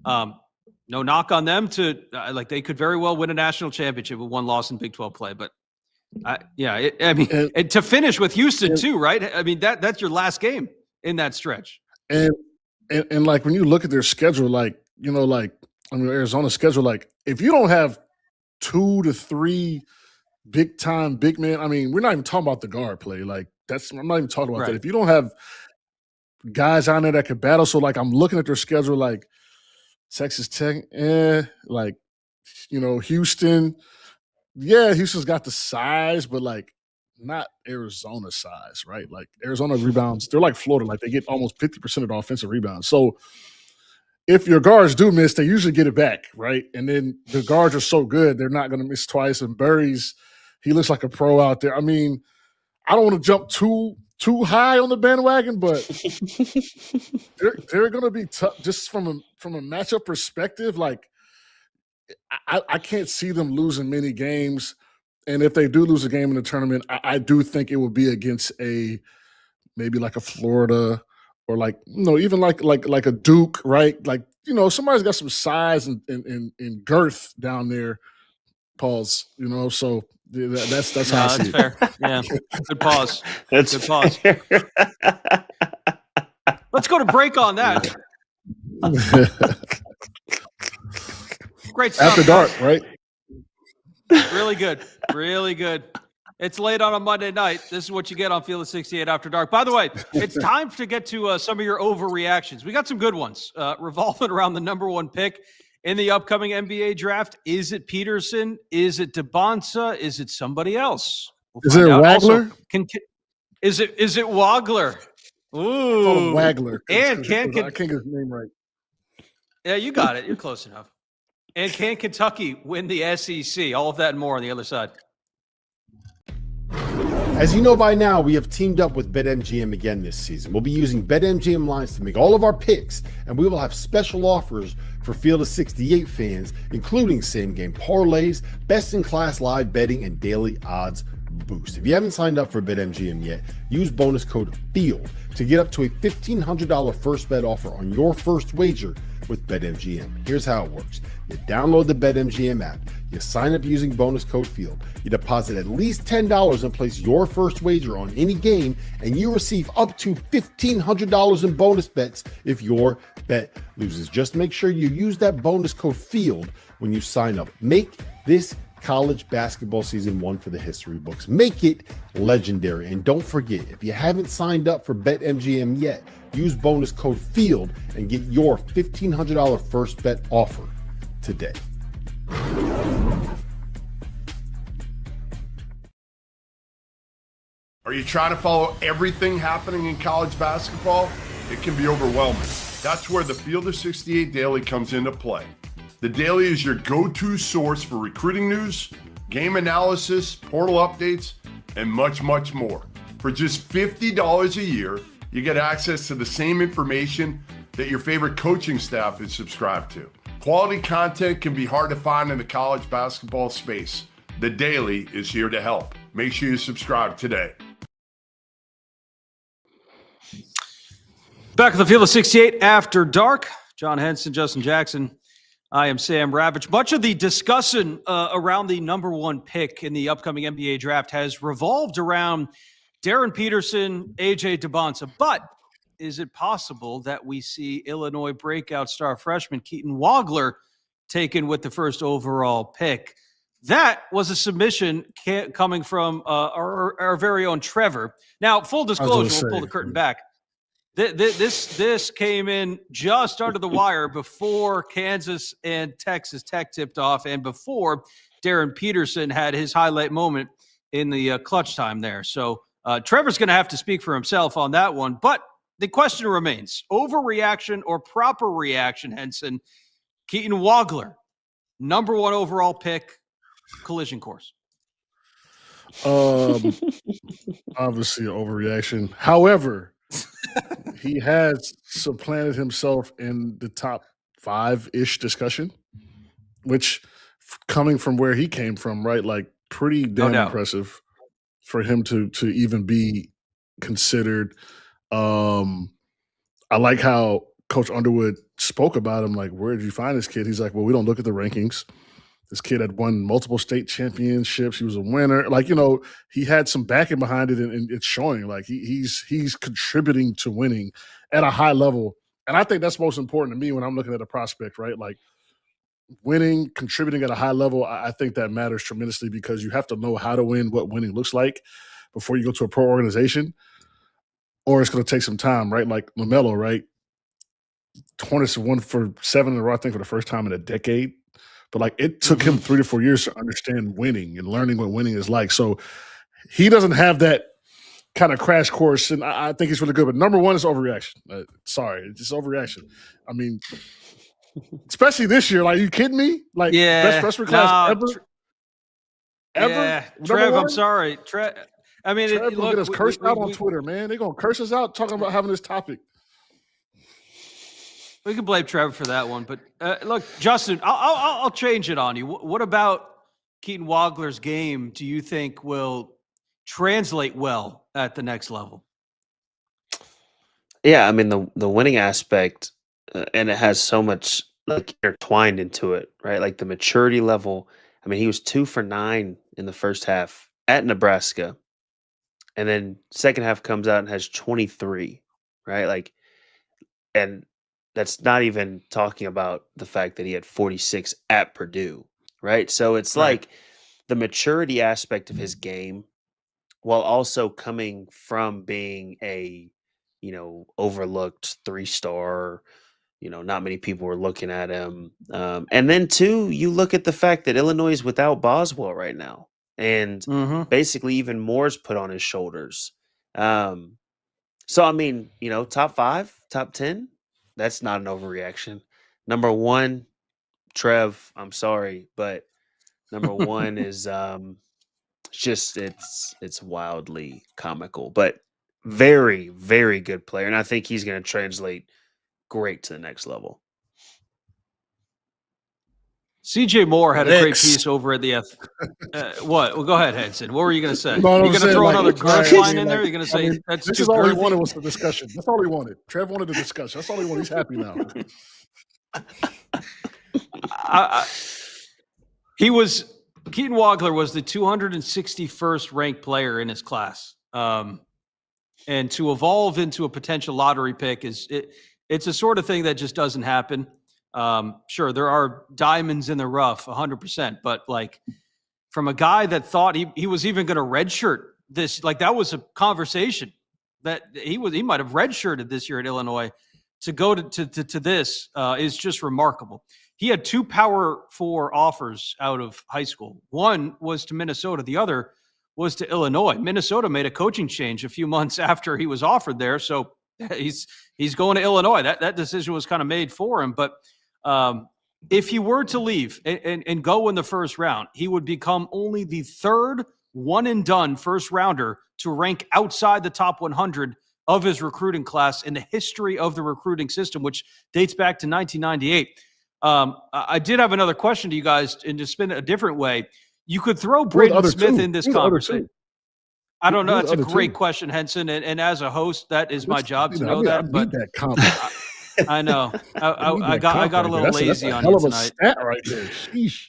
Speaker 2: No knock on them they could very well win a national championship with 1 loss in Big 12 play. But to finish with Houston too, right? I mean, that's your last game in that stretch.
Speaker 3: And like when you look at their schedule, Arizona's schedule, if you don't have 2 to 3 big time big men, I mean, we're not even talking about the guard play. I'm not even talking about that. If you don't have guys on there that can battle, so I'm looking at their schedule, Texas Tech, Houston. Yeah, Houston's got the size, but not Arizona size, right? Arizona rebounds, they're like Florida, they get almost 50% of the offensive rebounds. So if your guards do miss, they usually get it back, right? And then the guards are so good, they're not going to miss twice. And Burry's, he looks like a pro out there. I mean, I don't want to jump too high on the bandwagon, but they're going to be tough just from a matchup perspective. I can't see them losing many games. And if they do lose a game in the tournament, I do think it will be against maybe a Florida or even like a Duke, right? Somebody's got some size and girth down there, Pauls, so that's how I see it.
Speaker 2: That's fair. Yeah. Good pause. Good pause. Let's go to break on that. Great stuff.
Speaker 3: After dark, right?
Speaker 2: Really good. Really good. It's late on a Monday night. This is what you get on Field of 68 After Dark. By the way, it's time to get to some of your overreactions. We got some good ones revolving around the number one pick in the upcoming NBA draft. Is it Peterson? Is it DeBonsa? Is it somebody else?
Speaker 3: Is it Wagler?
Speaker 2: Is it Wagler? Ooh,
Speaker 3: call him Wagler.
Speaker 2: And
Speaker 3: I can't get his name right.
Speaker 2: Yeah, you got it. You're close enough. And can Kentucky win the SEC? All of that and more on the other side.
Speaker 5: As you know by now, we have teamed up with BetMGM again this season. We'll be using BetMGM lines to make all of our picks, and we will have special offers for Field of 68 fans, including same-game parlays, best-in-class live betting, and daily odds boost. If you haven't signed up for BetMGM yet, use bonus code FIELD to get up to a $1,500 first bet offer on your first wager with BetMGM. Here's how it works. You download the BetMGM app, you sign up using bonus code FIELD, you deposit at least $10 and place your first wager on any game, and you receive up to $1,500 in bonus bets if your bet loses. Just make sure you use that bonus code FIELD when you sign up. Make this college basketball season one for the history books. Make it legendary. And don't forget, if you haven't signed up for BetMGM yet, use bonus code FIELD and get your $1,500 first bet offer today.
Speaker 1: Are you trying to follow everything happening in college basketball? It can be overwhelming. That's where the Field of 68 Daily comes into play. The Daily is your go-to source for recruiting news, game analysis, portal updates, and much, much more. For just $50 a year, you get access to the same information that your favorite coaching staff is subscribed to. Quality content can be hard to find in the college basketball space. The Daily is here to help. Make sure you subscribe today.
Speaker 2: Back at the Field of 68 After Dark. John Henson, Justin Jackson. I am Sam Ravech. Much of the discussion around the number one pick in the upcoming NBA draft has revolved around Darren Peterson, AJ DeBonsa. But is it possible that we see Illinois breakout star freshman Keaton Wagler taken with the first overall pick? That was a submission coming from our very own Trevor. Now, full disclosure, we'll pull the curtain back. This came in just under the wire before Kansas and Texas Tech tipped off and before Darren Peterson had his highlight moment in the clutch time there. So Trevor's going to have to speak for himself on that one. But the question remains, overreaction or proper reaction, Henson? Keaton Wagler, number one overall pick, collision course.
Speaker 3: Obviously an overreaction. However, he has supplanted himself in the top 5-ish discussion, which coming from where he came from, right? Like pretty damn impressive for him to even be considered. I like how Coach Underwood spoke about him. Like, where did you find this kid? He's like, well, we don't look at the rankings. This kid had won multiple state championships. He was a winner. Like, you know, he had some backing behind it, and it's showing. Like, he's contributing to winning at a high level. And I think that's most important to me when I'm looking at a prospect, right? Like, winning, contributing at a high level, I think that matters tremendously because you have to know how to win, what winning looks like before you go to a pro organization, or it's going to take some time, right? Like LaMelo, right? Hornets won for 7 in a row, I think, for the first time in a decade. But, like, it took him 3 to 4 years to understand winning and learning what winning is like. So he doesn't have that kind of crash course, and I think he's really good. But number one is overreaction. Sorry, it's just overreaction. I mean, especially this year. Like, are you kidding me? Like, best freshman class ever?
Speaker 2: Yeah, Trev, I'm sorry. I mean,
Speaker 3: Trev will get us cursed out on Twitter, man. They're going to curse us out talking about having this topic.
Speaker 2: We can blame Trevor for that one, but look, Justin, I'll change it on you. What about Keaton Wagler's game do you think will translate well at the next level?
Speaker 4: Yeah, I mean the winning aspect, and it has so much like intertwined into it, right? Like the maturity level. I mean, he was 2 for 9 in the first half at Nebraska, and then second half comes out and has 23, right? Like, and that's not even talking about the fact that he had 46 at Purdue, right? So it's like the maturity aspect of his game while also coming from being a, overlooked 3-star. Not many people were looking at him. And then, two, you look at the fact that Illinois is without Boswell right now. And basically even more's put on his shoulders. So, I mean, top 5, top 10, that's not an overreaction. Number 1, Trev, I'm sorry, but number 1 is it's wildly comical, but very, very good player. And I think he's going to translate great to the next level.
Speaker 2: CJ Moore had a great piece over at the what? Well, go ahead, Henson. What were you going to say? You're going to throw another Gersh line in there? You're going to say that's
Speaker 3: this
Speaker 2: too
Speaker 3: is all he
Speaker 2: girthy?
Speaker 3: wanted was the discussion. That's all he wanted. Trev wanted the discussion. That's all he wanted. He's happy now.
Speaker 2: Keaton Wagler was the 261st ranked player in his class. And to evolve into a potential lottery pick it's a sort of thing that just doesn't happen. Sure, there are diamonds in the rough, 100%, but like from a guy that thought he was even going to redshirt this, like that was a conversation that he might have redshirted this year at Illinois, to go to this is just remarkable. He had 2 Power 4 offers out of high school. One was to Minnesota. The other was to Illinois. Minnesota made a coaching change a few months after he was offered there. So he's going to Illinois. That decision was kind of made for him. But if he were to leave and go in the first round, he would become only the 3rd one-and-done first-rounder to rank outside the top 100 of his recruiting class in the history of the recruiting system, which dates back to 1998. I did have another question to you guys, and to spin it a different way. You could throw Braden Smith in this conversation. I don't know. That's a great question, Henson. And as a host, that is my job to know that.
Speaker 3: I need that comment.
Speaker 2: I know. I got a little lazy on you tonight.
Speaker 3: Stat right there. Sheesh.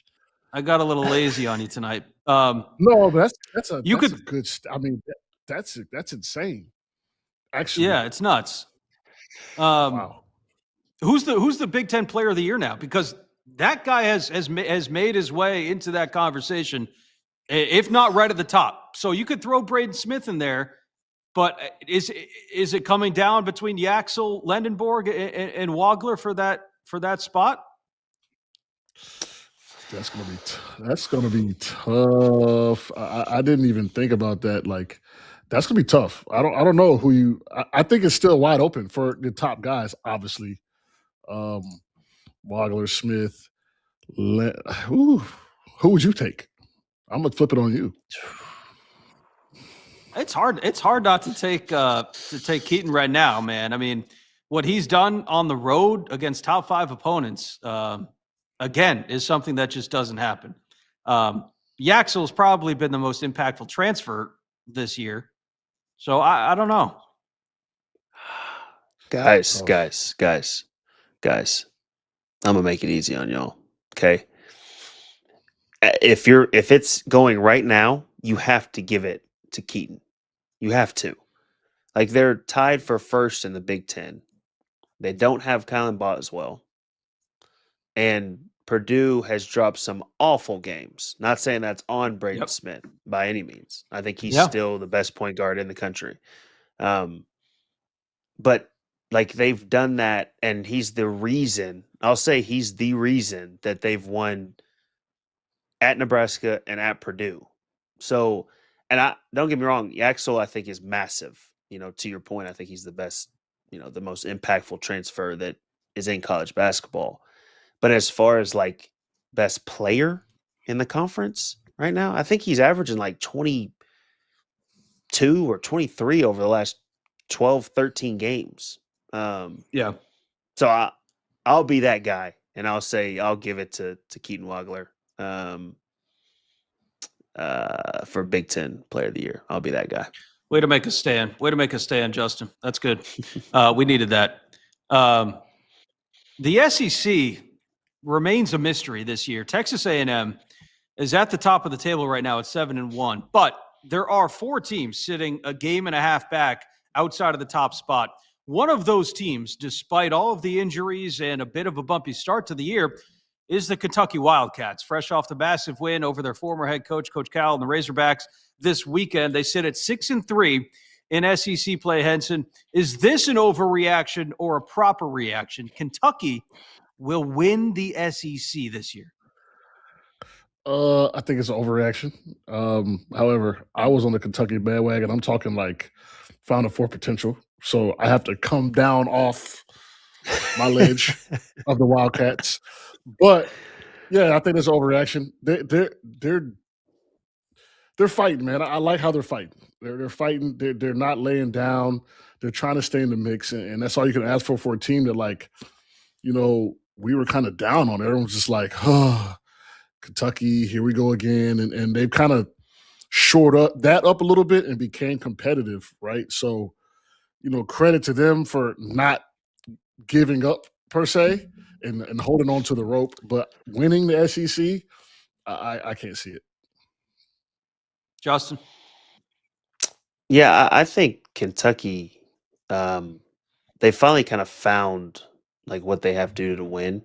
Speaker 2: I got a little lazy on you tonight.
Speaker 3: No, but that's a good. I mean, that's insane. Actually,
Speaker 2: yeah, it's nuts.
Speaker 3: Wow.
Speaker 2: Who's the Big Ten Player of the Year now? Because that guy has made his way into that conversation, if not right at the top. So you could throw Braden Smith in there, but is it coming down between Yaxel, Lendenborg, and Wagler for that spot?
Speaker 3: That's gonna be tough. I didn't even think about that. Like, that's gonna be tough. I don't know who you. I think it's still wide open for the top guys. Obviously, Wagler, Smith. Who would you take? I'm gonna flip it on you.
Speaker 2: It's hard. It's hard not to take Keaton right now, man. I mean, what he's done on the road against top 5 opponents, again, is something that just doesn't happen. Yaxel's probably been the most impactful transfer this year, so I don't know.
Speaker 4: Guys, I'm gonna make it easy on y'all. Okay, if it's going right now, you have to give it to Keaton. You have to. Like, they're tied for first in the Big Ten. They don't have Kylan Boswell, and Purdue has dropped some awful games. Not saying that's on Braden Smith by any means. I think he's still the best point guard in the country. But like, they've done that, and he's the reason. I'll say he's the reason that they've won at Nebraska and at Purdue. So, and I don't get me wrong, Yaxel I think is massive. To your point, I think he's the best, the most impactful transfer that is in college basketball. But as far as like best player in the conference right now, I think he's averaging like 22 or 23 over the last 12, 13 games.
Speaker 2: Yeah.
Speaker 4: So I'll be that guy, and I'll give it to Keaton Wagler for Big Ten Player of the Year. I'll be that guy.
Speaker 2: Way to make a stand. Justin. That's good. We needed that. The SEC remains a mystery this year. Texas A&M is at the top of the table right now at 7-1, but there are 4 teams sitting a game and a half back outside of the top spot. One of those teams, despite all of the injuries and a bit of a bumpy start to the year, is the Kentucky Wildcats. Fresh off the massive win over their former head coach, Coach Cal, and the Razorbacks this weekend. They sit at 6-3 in SEC play. Henson, is this an overreaction or a proper reaction? Kentucky will win the SEC this year.
Speaker 3: I think it's an overreaction. However, I was on the Kentucky bandwagon. I'm talking like Final Four potential. So I have to come down off my ledge of the Wildcats. But yeah, I think it's an overreaction. They're fighting, man. I like how they're fighting. They're fighting. They're not laying down. They're trying to stay in the mix, and that's all you can ask for a team that, like, we were kind of down on. Everyone's just like, oh, Kentucky, here we go again. And they've kind of shored up a little bit and became competitive, right? So, credit to them for not giving up per se and holding on to the rope. But winning the SEC, I can't see it.
Speaker 2: Justin?
Speaker 4: Yeah, I think Kentucky, they finally kind of found like what they have to do to win.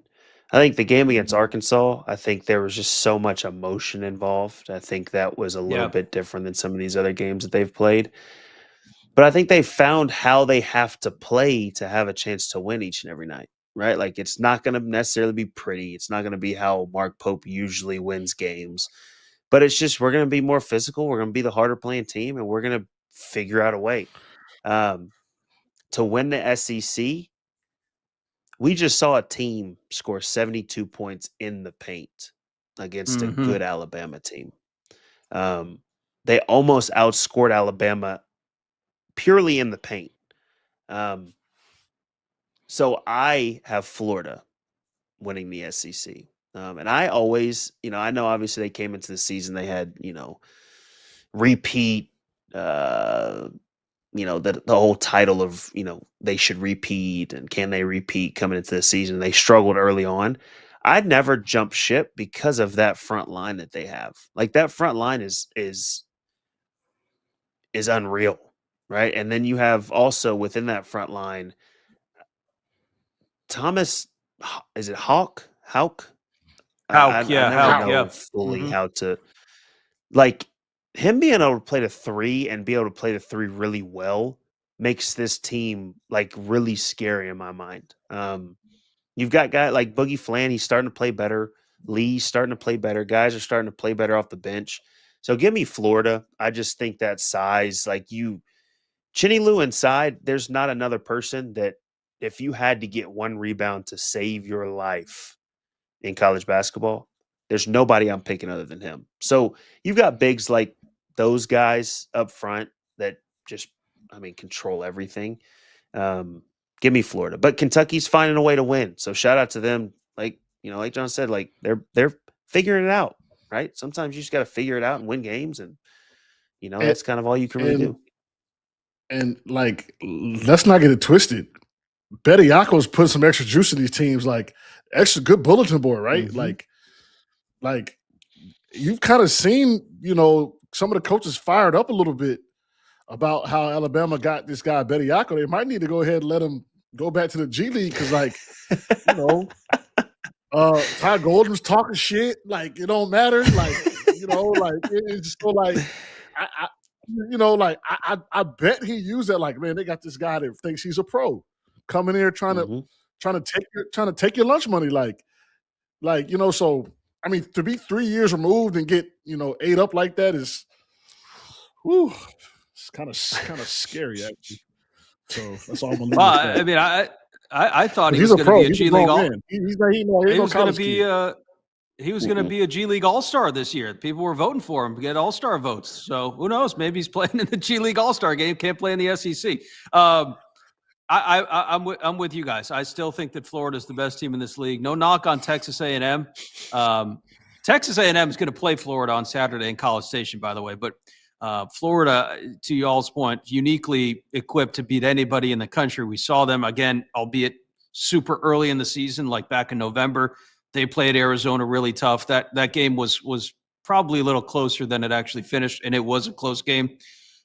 Speaker 4: I think the game against Arkansas, I think there was just so much emotion involved. I think that was a little bit different than some of these other games that they've played. But I think they found how they have to play to have a chance to win each and every night, right? Like, it's not going to necessarily be pretty. It's not going to be how Mark Pope usually wins games. But it's just, we're going to be more physical. We're going to be the harder playing team, and we're going to figure out a way. To win the SEC, we just saw a team score 72 points in the paint against a good Alabama team. They almost outscored Alabama purely in the paint. So I have Florida winning the SEC. And I always, I know obviously they came into the season, they had, repeat, the whole title of, they should repeat and can they repeat coming into the season. They struggled early on. I'd never jump ship because of that front line that they have. Like, that front line is unreal, right? And then you have also within that front line, Thomas, is it Houck? I never know fully how to, like, him being able to play the 3 and be able to play the 3 really well makes this team like really scary in my mind. You've got guys like Boogie Flan, he's starting to play better. Lee's starting to play better. Guys are starting to play better off the bench. So give me Florida. I just think that size, like Chinny Lou inside, there's not another person that if you had to get one rebound to save your life in college basketball, there's nobody I'm picking other than him. So you've got bigs like those guys up front that just, control everything. Give me Florida. But Kentucky's finding a way to win. So shout out to them. Like, like John said, like they're figuring it out, right? Sometimes you just got to figure it out and win games. And, that's kind of all you can really do.
Speaker 3: And, like, let's not get it twisted. Betty Yako's put some extra juice in these teams, like extra good bulletin board, right? Like you've kind of seen, some of the coaches fired up a little bit about how Alabama got this guy Betty Yako. They might need to go ahead and let him go back to the G League because, like, Ty Golden's talking shit. Like, it don't matter. Like, it's so like I bet he used that. Like, man, they got this guy that thinks he's a pro coming here trying to take your lunch money. So to be 3 years removed and get ate up like that is, it's kind of scary actually. So that's all I'm gonna leave.
Speaker 2: Well, I thought he was going to be a G League All. He was going to be going to be a G League All-Star this year. People were voting for him to get All-Star votes. So who knows? Maybe he's playing in the G League All-Star game. Can't play in the SEC. I'm with you guys. I still think that Florida is the best team in this league. No knock on Texas A&M. Texas A&M is going to play Florida on Saturday in College Station, by the way. But Florida, to y'all's point, uniquely equipped to beat anybody in the country. We saw them again, albeit super early in the season, like back in November. They played Arizona really tough. That game was probably a little closer than it actually finished, and it was a close game.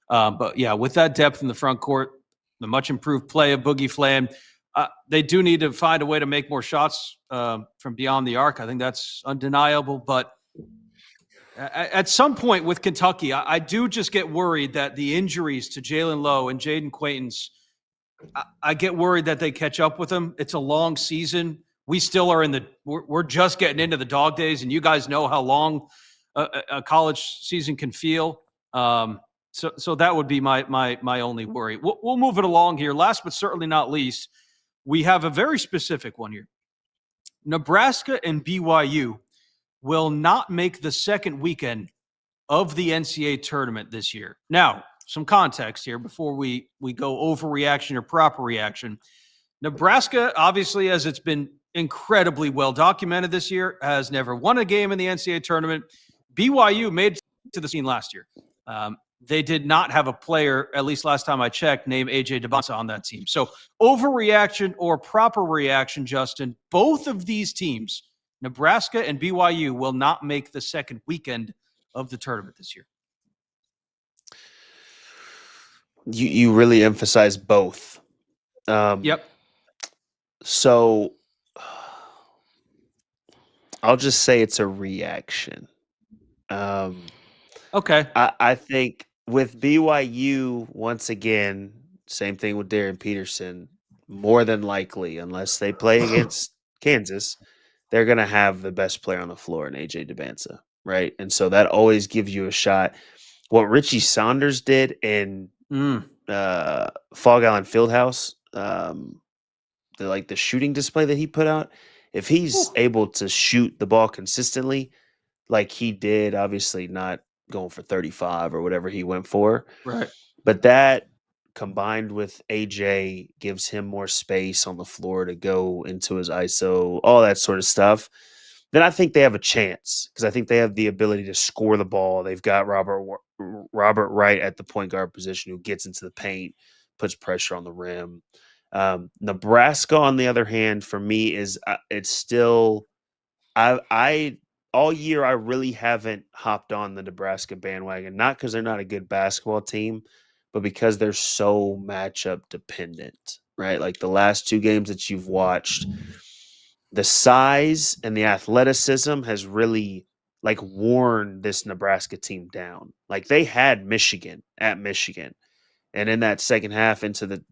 Speaker 2: But yeah, with that depth in the front court, the much improved play of Boogie Flan, They do need to find a way to make more shots from beyond the arc. I think that's undeniable. But at some point with Kentucky, I do just get worried that the injuries to Jalen Lowe and Jaden Quaintance, I get worried that they catch up with them. It's a long season. We still are we're just getting into the dog days, and you guys know how long a college season can feel. So that would be my only worry. We'll move it along here. Last but certainly not least, we have a very specific one here. Nebraska and BYU will not make the second weekend of the NCAA tournament this year. Now, some context here before we go overreaction or proper reaction. Nebraska, obviously, as it's been incredibly well documented this year, has never won a game in the NCAA tournament. BYU made it to the scene last year. They did not have a player, at least last time I checked, named AJ DeBonsa on that team. So overreaction or proper reaction, Justin, both of these teams, Nebraska and BYU, will not make the second weekend of the tournament this year.
Speaker 4: You really emphasize both.
Speaker 2: Yep.
Speaker 4: So I'll just say it's a reaction.
Speaker 2: Okay.
Speaker 4: I think with BYU, once again, same thing with Darren Peterson, more than likely, unless they play against Kansas, they're going to have the best player on the floor in AJ DeBonsa, right? And so that always gives you a shot. What Richie Saunders did in Fog Island Fieldhouse, the shooting display that he put out, if he's able to shoot the ball consistently like he did, obviously not going for 35 or whatever he went for,
Speaker 2: right?
Speaker 4: But that combined with AJ gives him more space on the floor to go into his ISO, all that sort of stuff. Then I think they have a chance because I think they have the ability to score the ball. They've got Robert Wright at the point guard position who gets into the paint, puts pressure on the rim. Nebraska, on the other hand, for me is it's still I all year I really haven't hopped on the Nebraska bandwagon, not because they're not a good basketball team, but because they're so matchup dependent, right? Like the last two games that you've watched, the size and the athleticism has really like worn this Nebraska team down. Like they had Michigan at Michigan. And in that second half into the,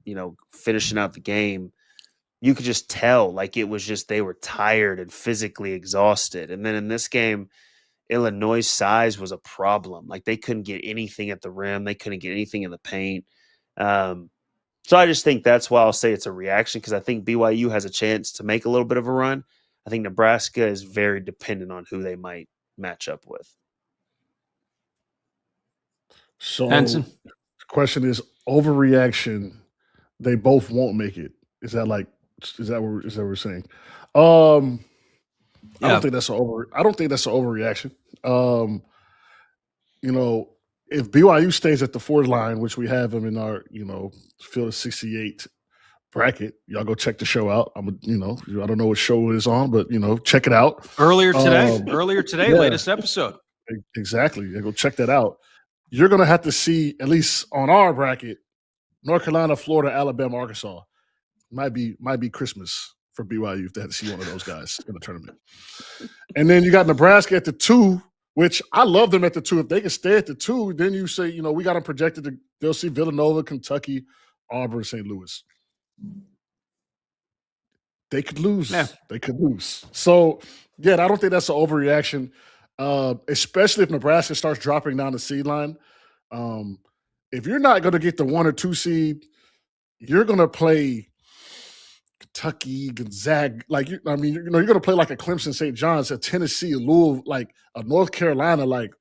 Speaker 4: finishing out the game, you could just tell like it was just they were tired and physically exhausted. And then in this game, Illinois' size was a problem. Like they couldn't get anything at the rim. They couldn't get anything in the paint. So I just think that's why I'll say it's a reaction because I think BYU has a chance to make a little bit of a run. I think Nebraska is very dependent on who they might match up with.
Speaker 3: So
Speaker 2: Henson?
Speaker 3: the question is overreaction. They both won't make it. Is that what we're saying? I don't think that's an overreaction. If BYU stays at the 4 line, which we have them in our, Field of 68 bracket, y'all go check the show out. I don't know what show it is on, but check it out.
Speaker 2: Earlier today, latest episode.
Speaker 3: Exactly. Yeah, go check that out. You're gonna have to see, at least on our bracket, North Carolina, Florida, Alabama, Arkansas. Might be Christmas for BYU if they had to see one of those guys in the tournament. And then you got Nebraska at the 2, which I love them at the 2. If they can stay at the 2, then you say, we got them projected they'll see Villanova, Kentucky, Auburn, St. Louis. They could lose. Yeah. They could lose. So, I don't think that's an overreaction, especially if Nebraska starts dropping down the seed line. If you're not going to get the 1 or 2 seed, you're going to play Kentucky, Gonzaga, you're going to play like a Clemson, St. John's, a Tennessee, a Louisville, like a North Carolina, like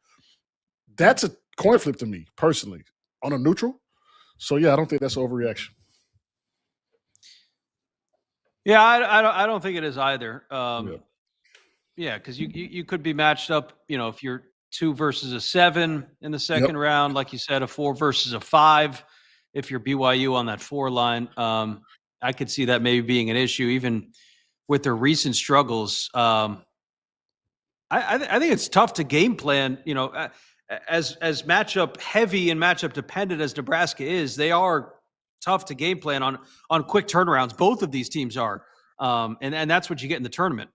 Speaker 3: that's a coin flip to me personally on a neutral. So I don't think that's an overreaction.
Speaker 2: Yeah, I don't think it is either. Because you could be matched up, if you're 2 versus a 7 in the second round, like you said, a 4 versus a 5. If you're BYU on that 4 line, I could see that maybe being an issue, even with their recent struggles. I think it's tough to game plan. As matchup heavy and matchup dependent as Nebraska is, they are tough to game plan on quick turnarounds. Both of these teams are, and that's what you get in the tournament.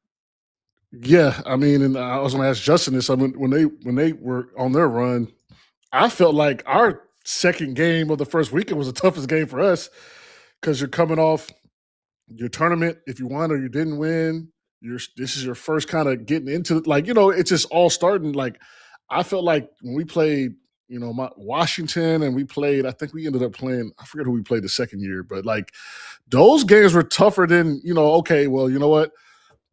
Speaker 3: Yeah, I mean, and I was going to ask Justin this. I mean, when they were on their run, I felt like our second game of the first weekend was the toughest game for us because you're coming off your tournament. If you won or you didn't win, this is your first kind of getting into it. Like, it's just all starting. Like, I felt like when we played, Washington, and I think we ended up playing, I forget who we played the second year, but like those games were tougher than, okay, well, you know what?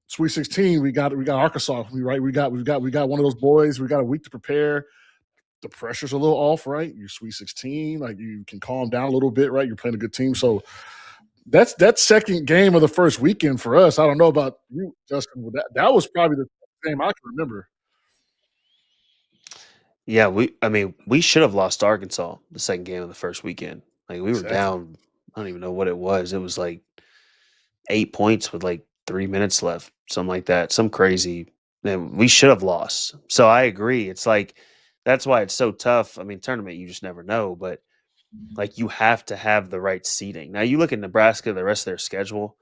Speaker 3: Sweet 16, we got Arkansas, right? We got one of those boys. We got a week to prepare. The pressure's a little off, right? You're Sweet 16, like you can calm down a little bit, right? You're playing a good team. So that's that second game of the first weekend for us. I don't know about you, Justin. That was probably the game I can remember.
Speaker 4: Yeah, we should have lost Arkansas the second game of the first weekend. Like we were down, I don't even know what it was. It was like 8 points with like 3 minutes left, something like that. Some crazy. Man, we should have lost. So I agree. It's like that's why it's so tough. I mean, tournament you just never know, but like you have to have the right seeding. Now you look at Nebraska, the rest of their schedule.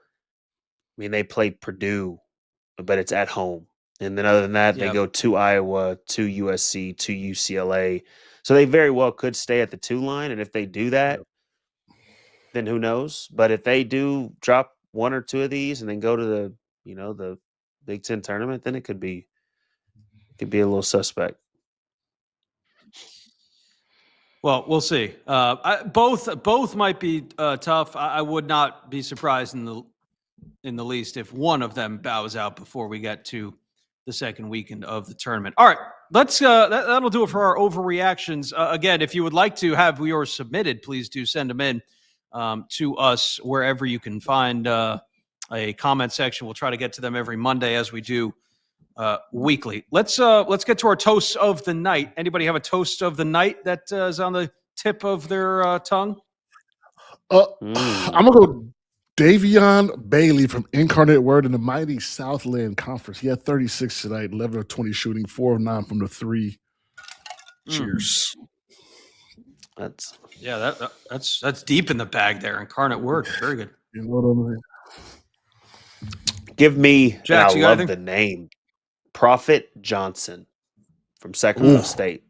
Speaker 4: I mean, they play Purdue, but it's at home. And then other than that, they go to Iowa, to USC, to UCLA. So they very well could stay at the 2 line. And if they do that, then who knows? But if they do drop 1 or 2 of these and then go to the Big Ten tournament, then it could be a little suspect.
Speaker 2: Well, we'll see. Both might be tough. I would not be surprised in the least if one of them bows out before we get to the second weekend of the tournament. All right, let's. That'll do it for our overreactions. Again, if you would like to have yours submitted, please do send them in to us wherever you can find a comment section. We'll try to get to them every Monday as we do weekly. Let's get to our toast of the night. Anybody have a toast of the night that is on the tip of their tongue?
Speaker 3: I'm gonna go Davion Bailey from Incarnate Word in the mighty Southland Conference. He had 36 tonight, 11 of 20 shooting, 4 of 9 from the 3. Cheers.
Speaker 2: That's deep in the bag there. Incarnate Word, very good.
Speaker 3: You know what I mean?
Speaker 4: Give me,
Speaker 2: Jack,
Speaker 4: and I love the name, Prophet Johnson from Sacramento State.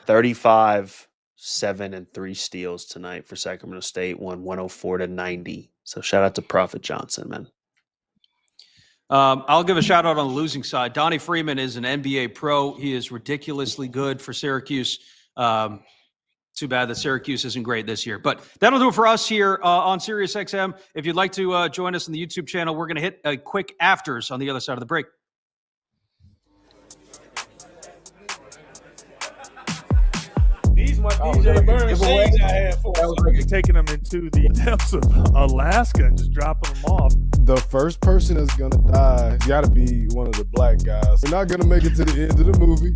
Speaker 4: 35, 7, and 3 steals tonight for Sacramento State. Won 104-90. So shout out to Prophet Johnson, man.
Speaker 2: I'll give a shout out on the losing side. Donnie Freeman is an NBA pro. He is ridiculously good for Syracuse. Too bad that Syracuse isn't great this year. But that'll do it for us here on SiriusXM. If you'd like to join us on the YouTube channel, we're going to hit a quick afters on the other side of the break.
Speaker 6: These my DJ Burn shades I had for. That was like taking them into the depths of Alaska and just dropping them off.
Speaker 7: The first person that's gonna die got to be one of the black guys. They're not gonna make it to the end of the movie.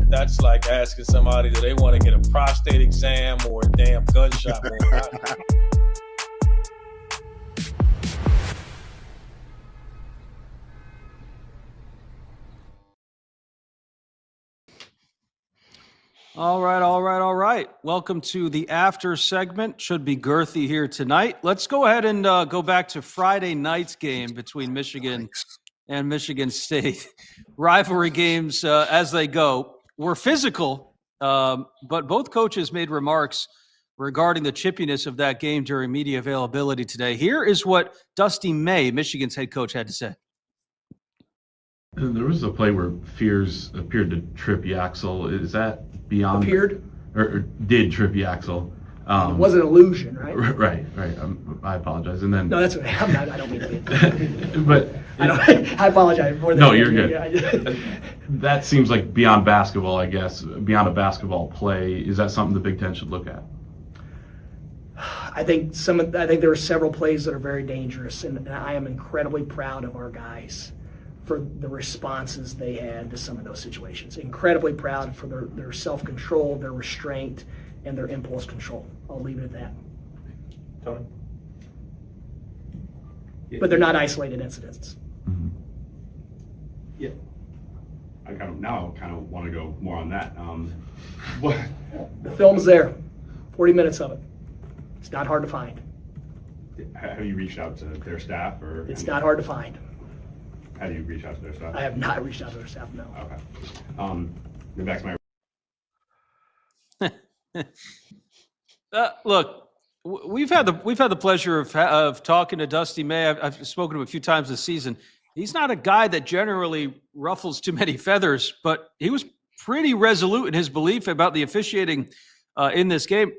Speaker 6: That's like asking somebody, do they want to get a prostate exam or a damn gunshot wound?
Speaker 2: All right. Welcome to the after segment. Should be girthy here tonight. Let's go ahead and go back to Friday night's game between Michigan and Michigan State. Rivalry games as they go were physical, but both coaches made remarks regarding the chippiness of that game during media availability today. Here is what Dusty May, Michigan's head coach, had to say.
Speaker 8: There was a play where Fears appeared to trip Yaxel. Is that beyond?
Speaker 9: Appeared?
Speaker 8: Or did trip Yaxel?
Speaker 9: It was an illusion, right?
Speaker 8: Right. I apologize. And then
Speaker 9: no, that's okay. I don't mean to be.
Speaker 8: But
Speaker 9: I apologize more than.
Speaker 8: No, you're good. That seems like beyond basketball, I guess. Beyond a basketball play, is that something the Big Ten should look at?
Speaker 9: I think there are several plays that are very dangerous, and I am incredibly proud of our guys for the responses they had to some of those situations. Incredibly proud for their self-control, their restraint, and their impulse control. I'll leave it at that.
Speaker 6: Tony?
Speaker 9: But they're not isolated incidents.
Speaker 8: Mm-hmm.
Speaker 10: Yeah. I kind of want to go more on that.
Speaker 9: The film's there. 40 minutes of it. It's not hard to find.
Speaker 10: Have you reached out to their staff?
Speaker 9: It's not hard to find.
Speaker 10: How do you reach out to their staff?
Speaker 9: I have not reached out to their staff, no.
Speaker 10: Okay. Then back to my
Speaker 2: Look, we've had the pleasure of talking to Dusty May. I've spoken to him a few times this season. He's not a guy that generally ruffles too many feathers, but he was pretty resolute in his belief about the officiating in this game.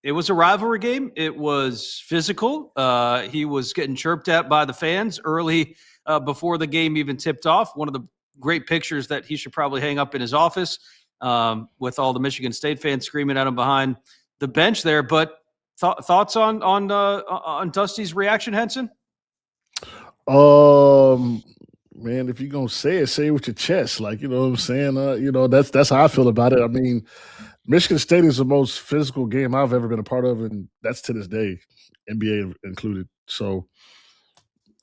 Speaker 2: It was a rivalry game. It was physical. He was getting chirped at by the fans early before the game even tipped off. One of the great pictures that he should probably hang up in his office with all the Michigan State fans screaming at him behind the bench there. But thoughts on Dusty's reaction, Henson?
Speaker 3: Man, if you're gonna say it with your chest. Like, you know what I'm saying? That's how I feel about it. I mean, Michigan State is the most physical game I've ever been a part of, and that's to this day, NBA included. So,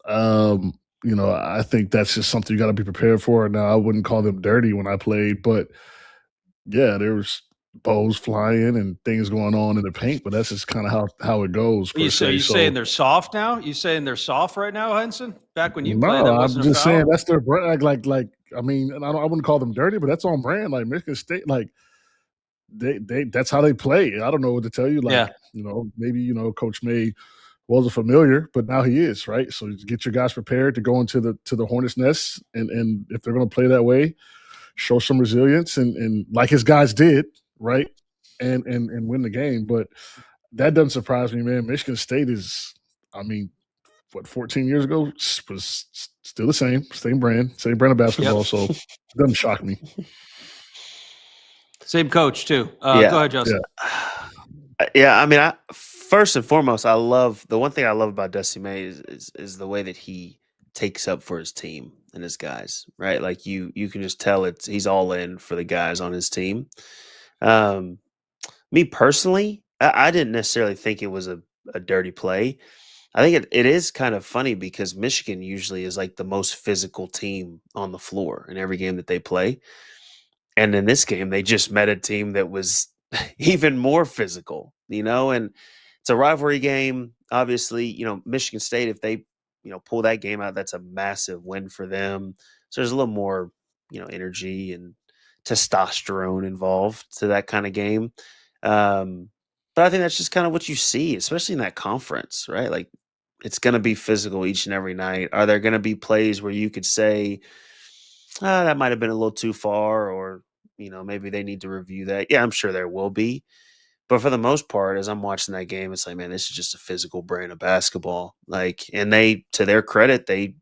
Speaker 3: I think that's just something you got to be prepared for. Now, I wouldn't call them dirty when I played, but yeah, there was bows flying and things going on in the paint, but that's just kind of how it goes.
Speaker 2: You saying they're soft now? You saying they're soft right now, Henson? Back when you played, that wasn't
Speaker 3: I'm
Speaker 2: a
Speaker 3: just
Speaker 2: foul?
Speaker 3: saying that's their brand. I wouldn't call them dirty, but that's on brand. Like Michigan State, like they that's how they play. I don't know what to tell you. Maybe Coach May wasn't familiar, but now he is, right? So get your guys prepared to go into the Hornets' nest, and if they're going to play that way, show some resilience and like his guys did, right? And win the game. But that doesn't surprise me, man. Michigan State is, 14 years ago was still the same brand of basketball.
Speaker 2: Yep.
Speaker 3: So it doesn't shock me.
Speaker 2: Same coach too. Go ahead, Justin.
Speaker 4: Yeah. First and foremost, the one thing I love about Dusty May is the way that he takes up for his team and his guys, right? Like you can just tell he's all in for the guys on his team. Me personally, I didn't necessarily think it was a dirty play. I think it is kind of funny because Michigan usually is like the most physical team on the floor in every game that they play. And in this game, they just met a team that was even more physical, and it's a rivalry game. Obviously, Michigan State, if they, pull that game out, that's a massive win for them. So there's a little more, energy and testosterone involved to that kind of game. But I think that's just kind of what you see, especially in that conference, right? Like it's going to be physical each and every night. Are there going to be plays where you could say, that might have been a little too far, or, maybe they need to review that? Yeah, I'm sure there will be. But for the most part, as I'm watching that game, it's like, man, this is just a physical brand of basketball. Like, and they, to their credit, they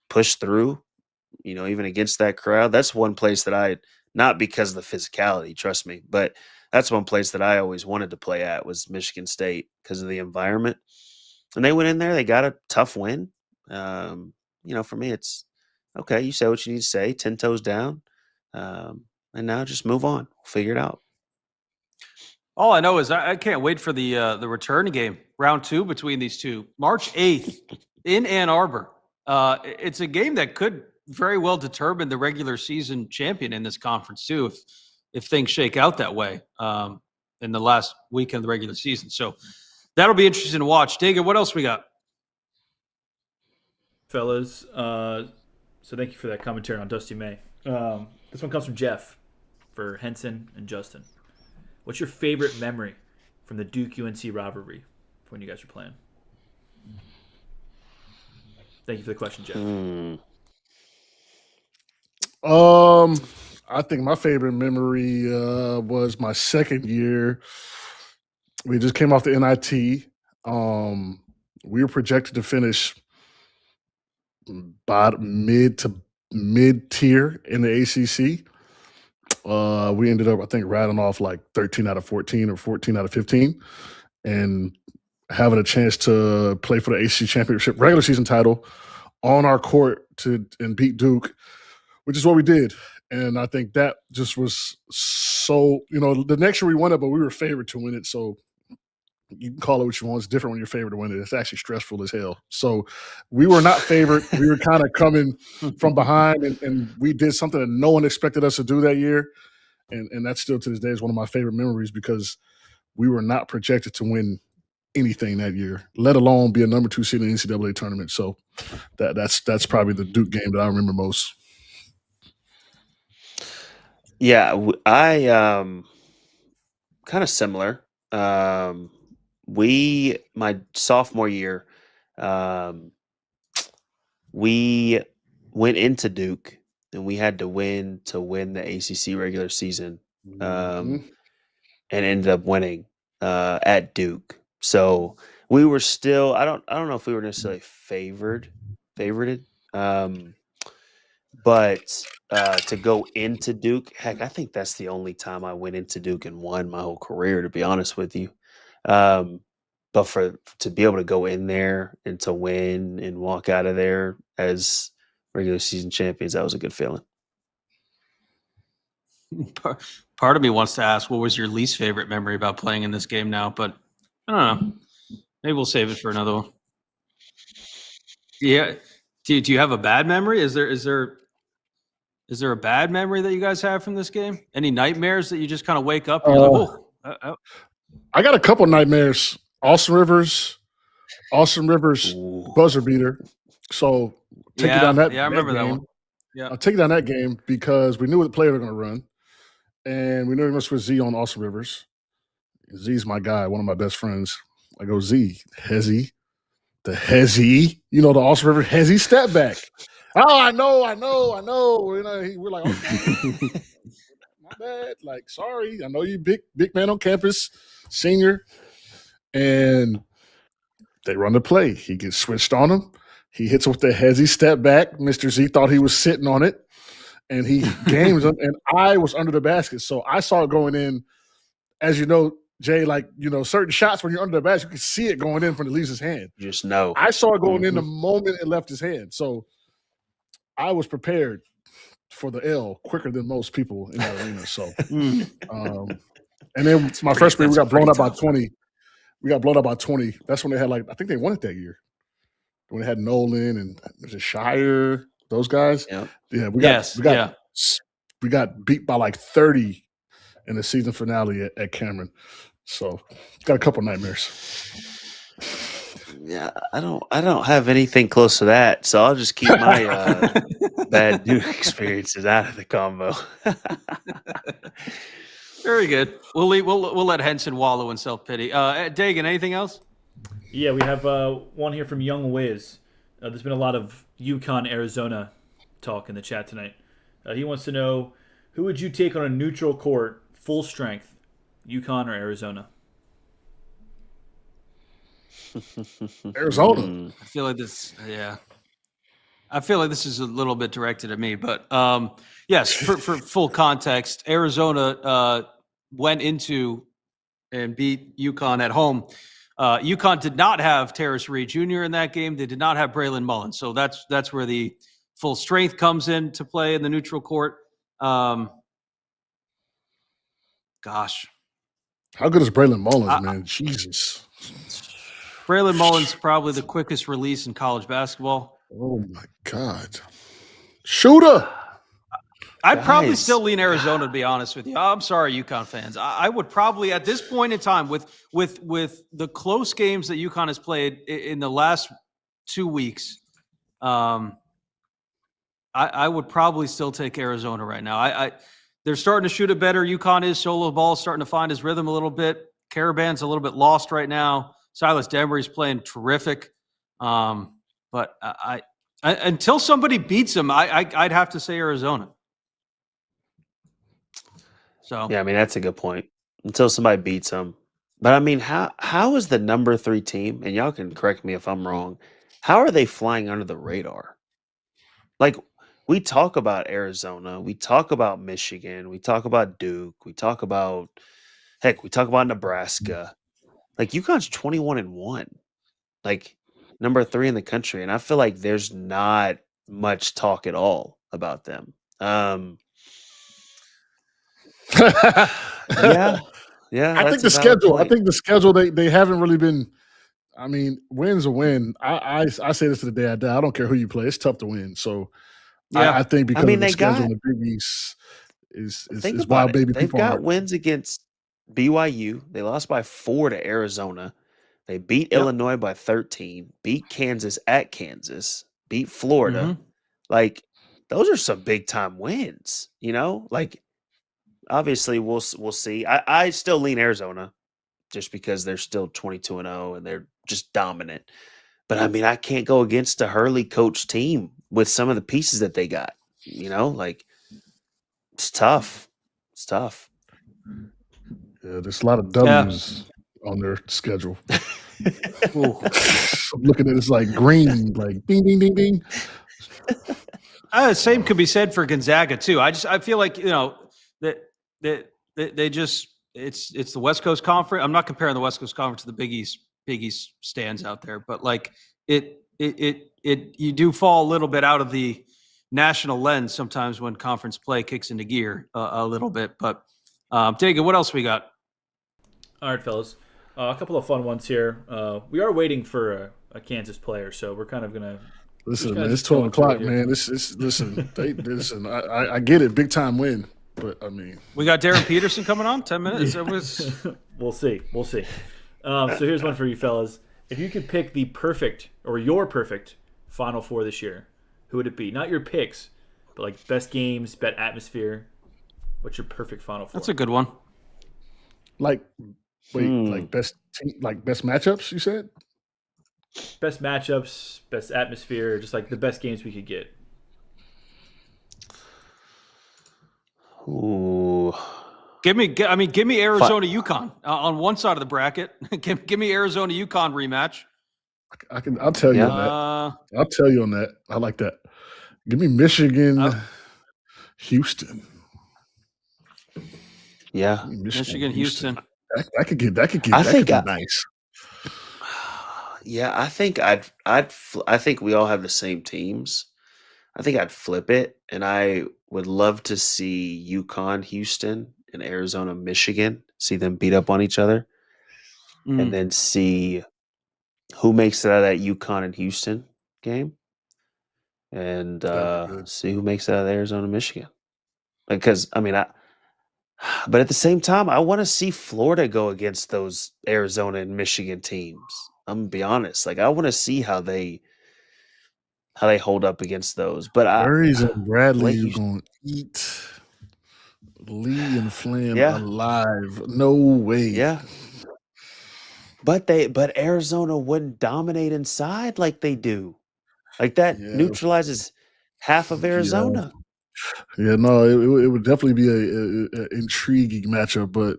Speaker 4: push through, even against that crowd. That's one place that not because of the physicality, trust me, but that's one place that I always wanted to play at was Michigan State because of the environment. And they went in there, they got a tough win. For me, it's okay. You say what you need to say, 10 toes down. And now just move on. We'll figure it out.
Speaker 2: All I know is I can't wait for the return game, round 2 between these two, March 8th in Ann Arbor. It's a game that could very well determine the regular season champion in this conference too, if things shake out that way in the last week of the regular season. So that'll be interesting to watch. Dagan, what else we got?
Speaker 11: Fellas, so thank you for that commentary on Dusty May. This one comes from Jeff for Henson and Justin. What's your favorite memory from the Duke-UNC rivalry when you guys were playing? Thank you for the question, Jeff.
Speaker 3: I think my favorite memory was my second year. We just came off the NIT. We were projected to finish about mid-tier in the ACC. We ended up, I think, rattling off like 13 out of 14 or 14 out of 15 and having a chance to play for the ACC championship regular season title on our court and beat Duke, which is what we did. And I think that just was so, the next year we won it, but we were favored to win it. So you can call it what you want. It's different when you're favored to win it. It's actually stressful as hell. So we were not favored. We were kind of coming from behind, and we did something that no one expected us to do that year. And that still to this day is one of my favorite memories because we were not projected to win anything that year, let alone be a number 2 seed in the NCAA tournament. So that's probably the Duke game that I remember most.
Speaker 4: Yeah, I kind of similar. My sophomore year, we went into Duke and we had to win the ACC regular season, and ended up winning at Duke. So we were still, I don't know if we were necessarily favorited, but to go into Duke, heck, I think that's the only time I went into Duke and won my whole career, to be honest with you. But to be able to go in there and to win and walk out of there as regular season champions, that was a good feeling.
Speaker 2: Part of me wants to ask, what was your least favorite memory about playing in this game now? But I don't know. Maybe we'll save it for another one. Yeah. Do you have a bad memory? Is there a bad memory that you guys have from this game? Any nightmares that you just kind of wake up and you're like, oh.
Speaker 3: I got a couple nightmares. Austin Rivers buzzer beater. So take it down that.
Speaker 2: Yeah, I remember that one. Yeah,
Speaker 3: I'll take it down that game because we knew what play they were going to run, and we knew we must with Z on Austin Rivers. Z's my guy, one of my best friends. I go, Z, Hezzy, the Hezzy, the Austin Rivers Hezzy step back. Oh, I know. We're like, okay, my bad. Like, sorry, I know you big man on campus, senior. And they run the play. He gets switched on him. He hits with the Hezzy step back. Mr. Z thought he was sitting on it, and he games him. And I was under the basket, so I saw it going in. As you know, Jay, certain shots when you're under the basket, you can see it going in when it leaves his hand.
Speaker 4: You just know.
Speaker 3: I saw it going in the moment it left his hand. So I was prepared for the L quicker than most people in that arena. So, and then my freshman year, we got blown up by 20. We got blown up by 20. That's when they had I think they won it that year. When they had Nolan and was it Shire, those guys. Yeah, we got beat by 30 in the season finale at Cameron. So got a couple nightmares.
Speaker 4: Yeah, I don't have anything close to that, so I'll just keep my bad Duke experiences out of the combo.
Speaker 2: Very good. We'll let Henson wallow in self-pity. Dagan, anything else?
Speaker 11: Yeah, we have one here from Young Wiz. There's been a lot of UConn, Arizona talk in the chat tonight. He wants to know, who would you take on a neutral court, full strength, UConn or Arizona?
Speaker 3: Arizona.
Speaker 2: I feel like this is a little bit directed at me, but yes, for full context, Arizona went into and beat UConn at home. UConn did not have Terrace Reed Jr. in that game. They did not have Braylon Mullen. So that's where the full strength comes into play in the neutral court. Gosh.
Speaker 3: How good is Braylon Mullins, man? Jesus.
Speaker 2: Braylon Mullen's probably the quickest release in college basketball.
Speaker 3: Oh, my God. Shooter.
Speaker 2: I'd probably still lean Arizona, to be honest with you. I'm sorry, UConn fans. I would probably, at this point in time, with the close games that UConn has played in the last 2 weeks, I would probably still take Arizona right now. They're starting to shoot it better. UConn is solo ball, starting to find his rhythm a little bit. Caravan's a little bit lost right now. Silas Demery's playing terrific. But I until somebody beats him, I'd have to say Arizona. So
Speaker 4: yeah, I mean, that's a good point. Until somebody beats them. But I mean, how is the number 3 team, and y'all can correct me if I'm wrong, how are they flying under the radar? Like, we talk about Arizona, we talk about Michigan, we talk about Duke, we talk about Nebraska. Like, UConn's 21-1. Like, number 3 in the country. And I feel like there's not much talk at all about them. Yeah.
Speaker 3: I think the schedule they haven't really been. I mean, win's a win. I say this to the day I die. I don't care who you play. It's tough to win. So yeah, I think because of the schedule in the Big East is wild baby.
Speaker 4: They've got wins against BYU. They lost by 4 to Arizona. They beat Illinois by 13, beat Kansas at Kansas, beat Florida. Like, those are some big time wins, you know? Like, obviously we'll see. I still lean Arizona just because they're still 22-0 and they're just dominant. But I mean, I can't go against a Hurley coach team with some of the pieces that they got, you know? Like, it's tough. It's tough.
Speaker 3: Yeah, there's a lot of W's on their schedule. I'm looking at it's like green, like bing, bing, bing, bing.
Speaker 2: Same could be said for Gonzaga too. I feel like, you know, that they just it's the West Coast Conference. I'm not comparing the West Coast Conference to the Big East stands out there, but like it you do fall a little bit out of the national lens sometimes when conference play kicks into gear a little bit. But Dagan, what else we got?
Speaker 11: All right, fellas. A couple of fun ones here. We are waiting for a Kansas player, so we're kind of going to
Speaker 3: listen, man, it's 12 o'clock, man. Listen, I get it. Big time win. But, I mean.
Speaker 2: We got Darren Peterson coming on, 10 minutes.
Speaker 11: We'll see. So here's one for you fellas. If you could pick the perfect or your perfect Final Four this year, who would it be? Not your picks, but like best games, best atmosphere. What's your perfect Final Four?
Speaker 2: That's a good one.
Speaker 3: Like best matchups, you said?
Speaker 11: Best matchups, best atmosphere, just like the best games we could get.
Speaker 4: Ooh.
Speaker 2: Give me Arizona UConn on one side of the bracket. give me Arizona UConn rematch.
Speaker 3: I'll tell you on that. I'll tell you on that. I like that. Give me Michigan, Houston.
Speaker 4: Yeah,
Speaker 2: Michigan, Houston.
Speaker 3: That could get nice.
Speaker 4: Yeah, I think we all have the same teams. I think I'd flip it, and I would love to see UConn, Houston, and Arizona, Michigan. See them beat up on each other, and then see who makes it out of that UConn and Houston game, and see who makes it out of Arizona, Michigan. Because but at the same time, I want to see Florida go against those Arizona and Michigan teams. I'm gonna be honest. Like, I want to see how they hold up against those. But
Speaker 3: Murray's and Bradley, you're gonna eat Lee and Flynn alive. No way.
Speaker 4: Yeah. But Arizona wouldn't dominate inside like they do. Like, that neutralizes half of Arizona.
Speaker 3: Yeah, no, it would definitely be a intriguing matchup, but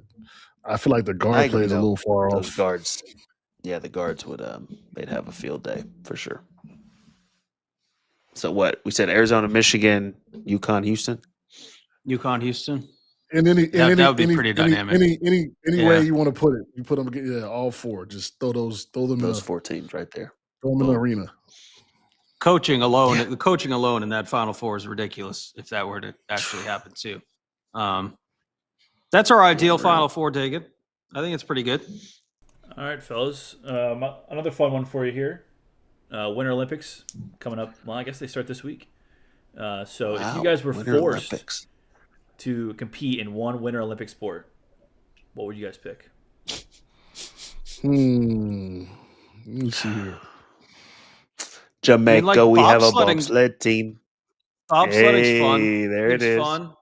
Speaker 3: I feel like the guard play is a little far off.
Speaker 4: Those guards, the guards would they'd have a field day for sure. So what we said: Arizona, Michigan, UConn, Houston.
Speaker 2: UConn, Houston.
Speaker 3: And
Speaker 2: that would be pretty dynamic.
Speaker 3: Any way you want to put it, you put them. all four. Just throw them.
Speaker 4: Those 4 teams right there.
Speaker 3: Throw them in the arena.
Speaker 2: The coaching alone in that Final Four is ridiculous if that were to actually happen too. That's our ideal Final Four, Dagan. I think it's pretty good.
Speaker 11: All right, fellas. Another fun one for you here. Winter Olympics coming up. Well, I guess they start this week. So if you guys were forced to compete in one Winter Olympic sport, what would you guys pick?
Speaker 3: Let me see here.
Speaker 4: Jamaica, we have a bobsled team.
Speaker 2: Bobsledding's fun.
Speaker 4: There it is.
Speaker 2: Fun.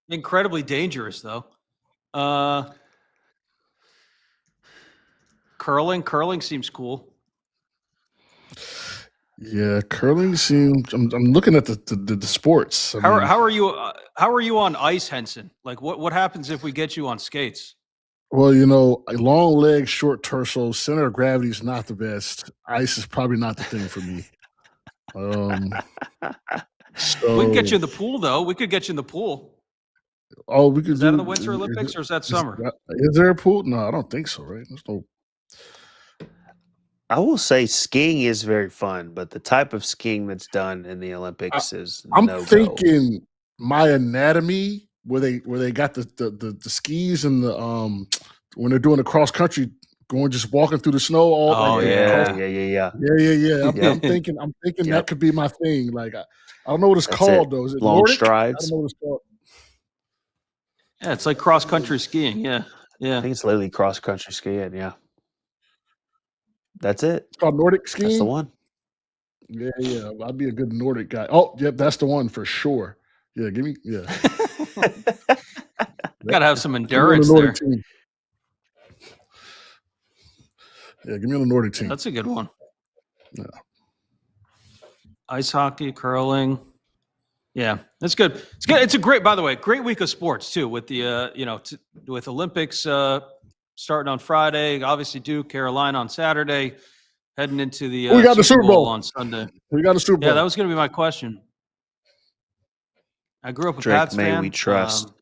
Speaker 2: Incredibly dangerous, though. Curling seems cool.
Speaker 3: Yeah, curling seems. I'm looking at the sports.
Speaker 2: How are you? How are you on ice, Henson? Like, what happens if we get you on skates?
Speaker 3: Well, you know, a long leg, short torso, center of gravity is not the best. Ice is probably not the thing for me. So,
Speaker 2: we can get you in the pool, though. We could get you in the pool.
Speaker 3: Oh, we could.
Speaker 2: Is that in the Winter Olympics or is that summer?
Speaker 3: Is there a pool? No, I don't think so. Right? There's no.
Speaker 4: I will say skiing is very fun, but the type of skiing that's done in the Olympics is
Speaker 3: I'm
Speaker 4: no-go.
Speaker 3: thinking My Anatomy, where they got the skis and the when they're doing the cross country, just walking through the snow.
Speaker 4: Yeah.
Speaker 3: I'm thinking that could be my thing. Like I don't know what it's called though. Is it
Speaker 4: long
Speaker 3: Nordic?
Speaker 4: strides?
Speaker 3: I don't know what it's called.
Speaker 2: Yeah, it's like cross country skiing. Yeah.
Speaker 4: I think it's literally cross country skiing. Yeah. That's it.
Speaker 3: It's called Nordic skiing.
Speaker 4: That's the one.
Speaker 3: Yeah. I'd be a good Nordic guy. Oh, yep, that's the one for sure. Yeah, give me. Yeah.
Speaker 2: Got to have some endurance there.
Speaker 3: Team. Yeah, give me on the Nordic team.
Speaker 2: That's a good one.
Speaker 3: Yeah.
Speaker 2: Ice hockey, curling. Yeah, that's good. It's good. It's a great, by the way, great week of sports too. With the with Olympics starting on Friday. Obviously, Duke, Carolina on Saturday. Heading into the
Speaker 3: we got the Super Bowl
Speaker 2: on Sunday.
Speaker 3: We got the Super Bowl.
Speaker 2: Yeah, that was going to be my question. I grew up a
Speaker 4: Drake
Speaker 2: Pats
Speaker 4: May,
Speaker 2: fan.
Speaker 4: we trust.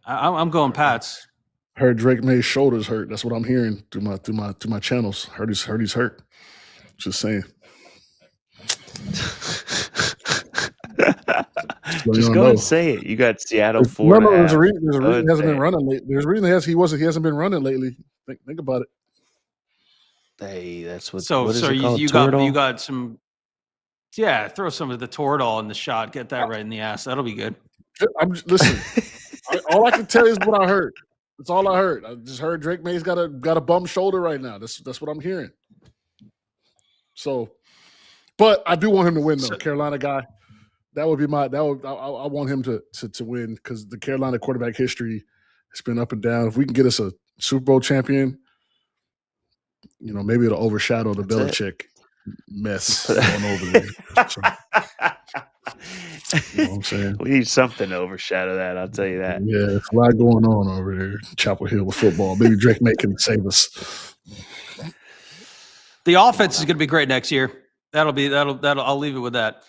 Speaker 2: I'm going Pats.
Speaker 3: Heard Drake May's shoulders hurt. That's what I'm hearing through my channels. Heard he's hurt. Just saying.
Speaker 4: Just go and say it. You got Seattle 4.5.
Speaker 3: No, there's a reason he hasn't been running lately. There's a reason he hasn't been running lately. Think about it.
Speaker 4: Hey, that's what.
Speaker 2: So
Speaker 4: what is
Speaker 2: so
Speaker 4: it called?
Speaker 2: you got some. Yeah, throw some of the Toradol in the shot. Get that right in the ass. That'll be good.
Speaker 3: Listen, all I can tell you is what I heard. That's all I heard. I just heard Drake May's got a bum shoulder right now. That's what I'm hearing. So, but I do want him to win though. Carolina guy. That would be I want him to win because the Carolina quarterback history has been up and down. If we can get us a Super Bowl champion, maybe it'll overshadow the Belichick mess going over there. So, you know what I'm saying?
Speaker 4: We need something to overshadow that. I'll tell you that.
Speaker 3: Yeah, there's a lot going on over there, Chapel Hill with football. Maybe Drake May can save us.
Speaker 2: The offense is going to be great next year. That'll. I'll leave it with that.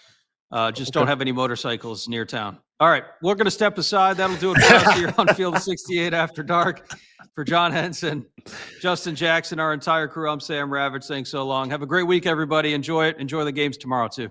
Speaker 2: Just don't have any motorcycles near town. All right, we're going to step aside. That'll do it for us here on Field of 68 After Dark. For John Henson, Justin Jackson, our entire crew, I'm Sam Ravech saying so long. Have a great week, everybody. Enjoy it. Enjoy the games tomorrow, too.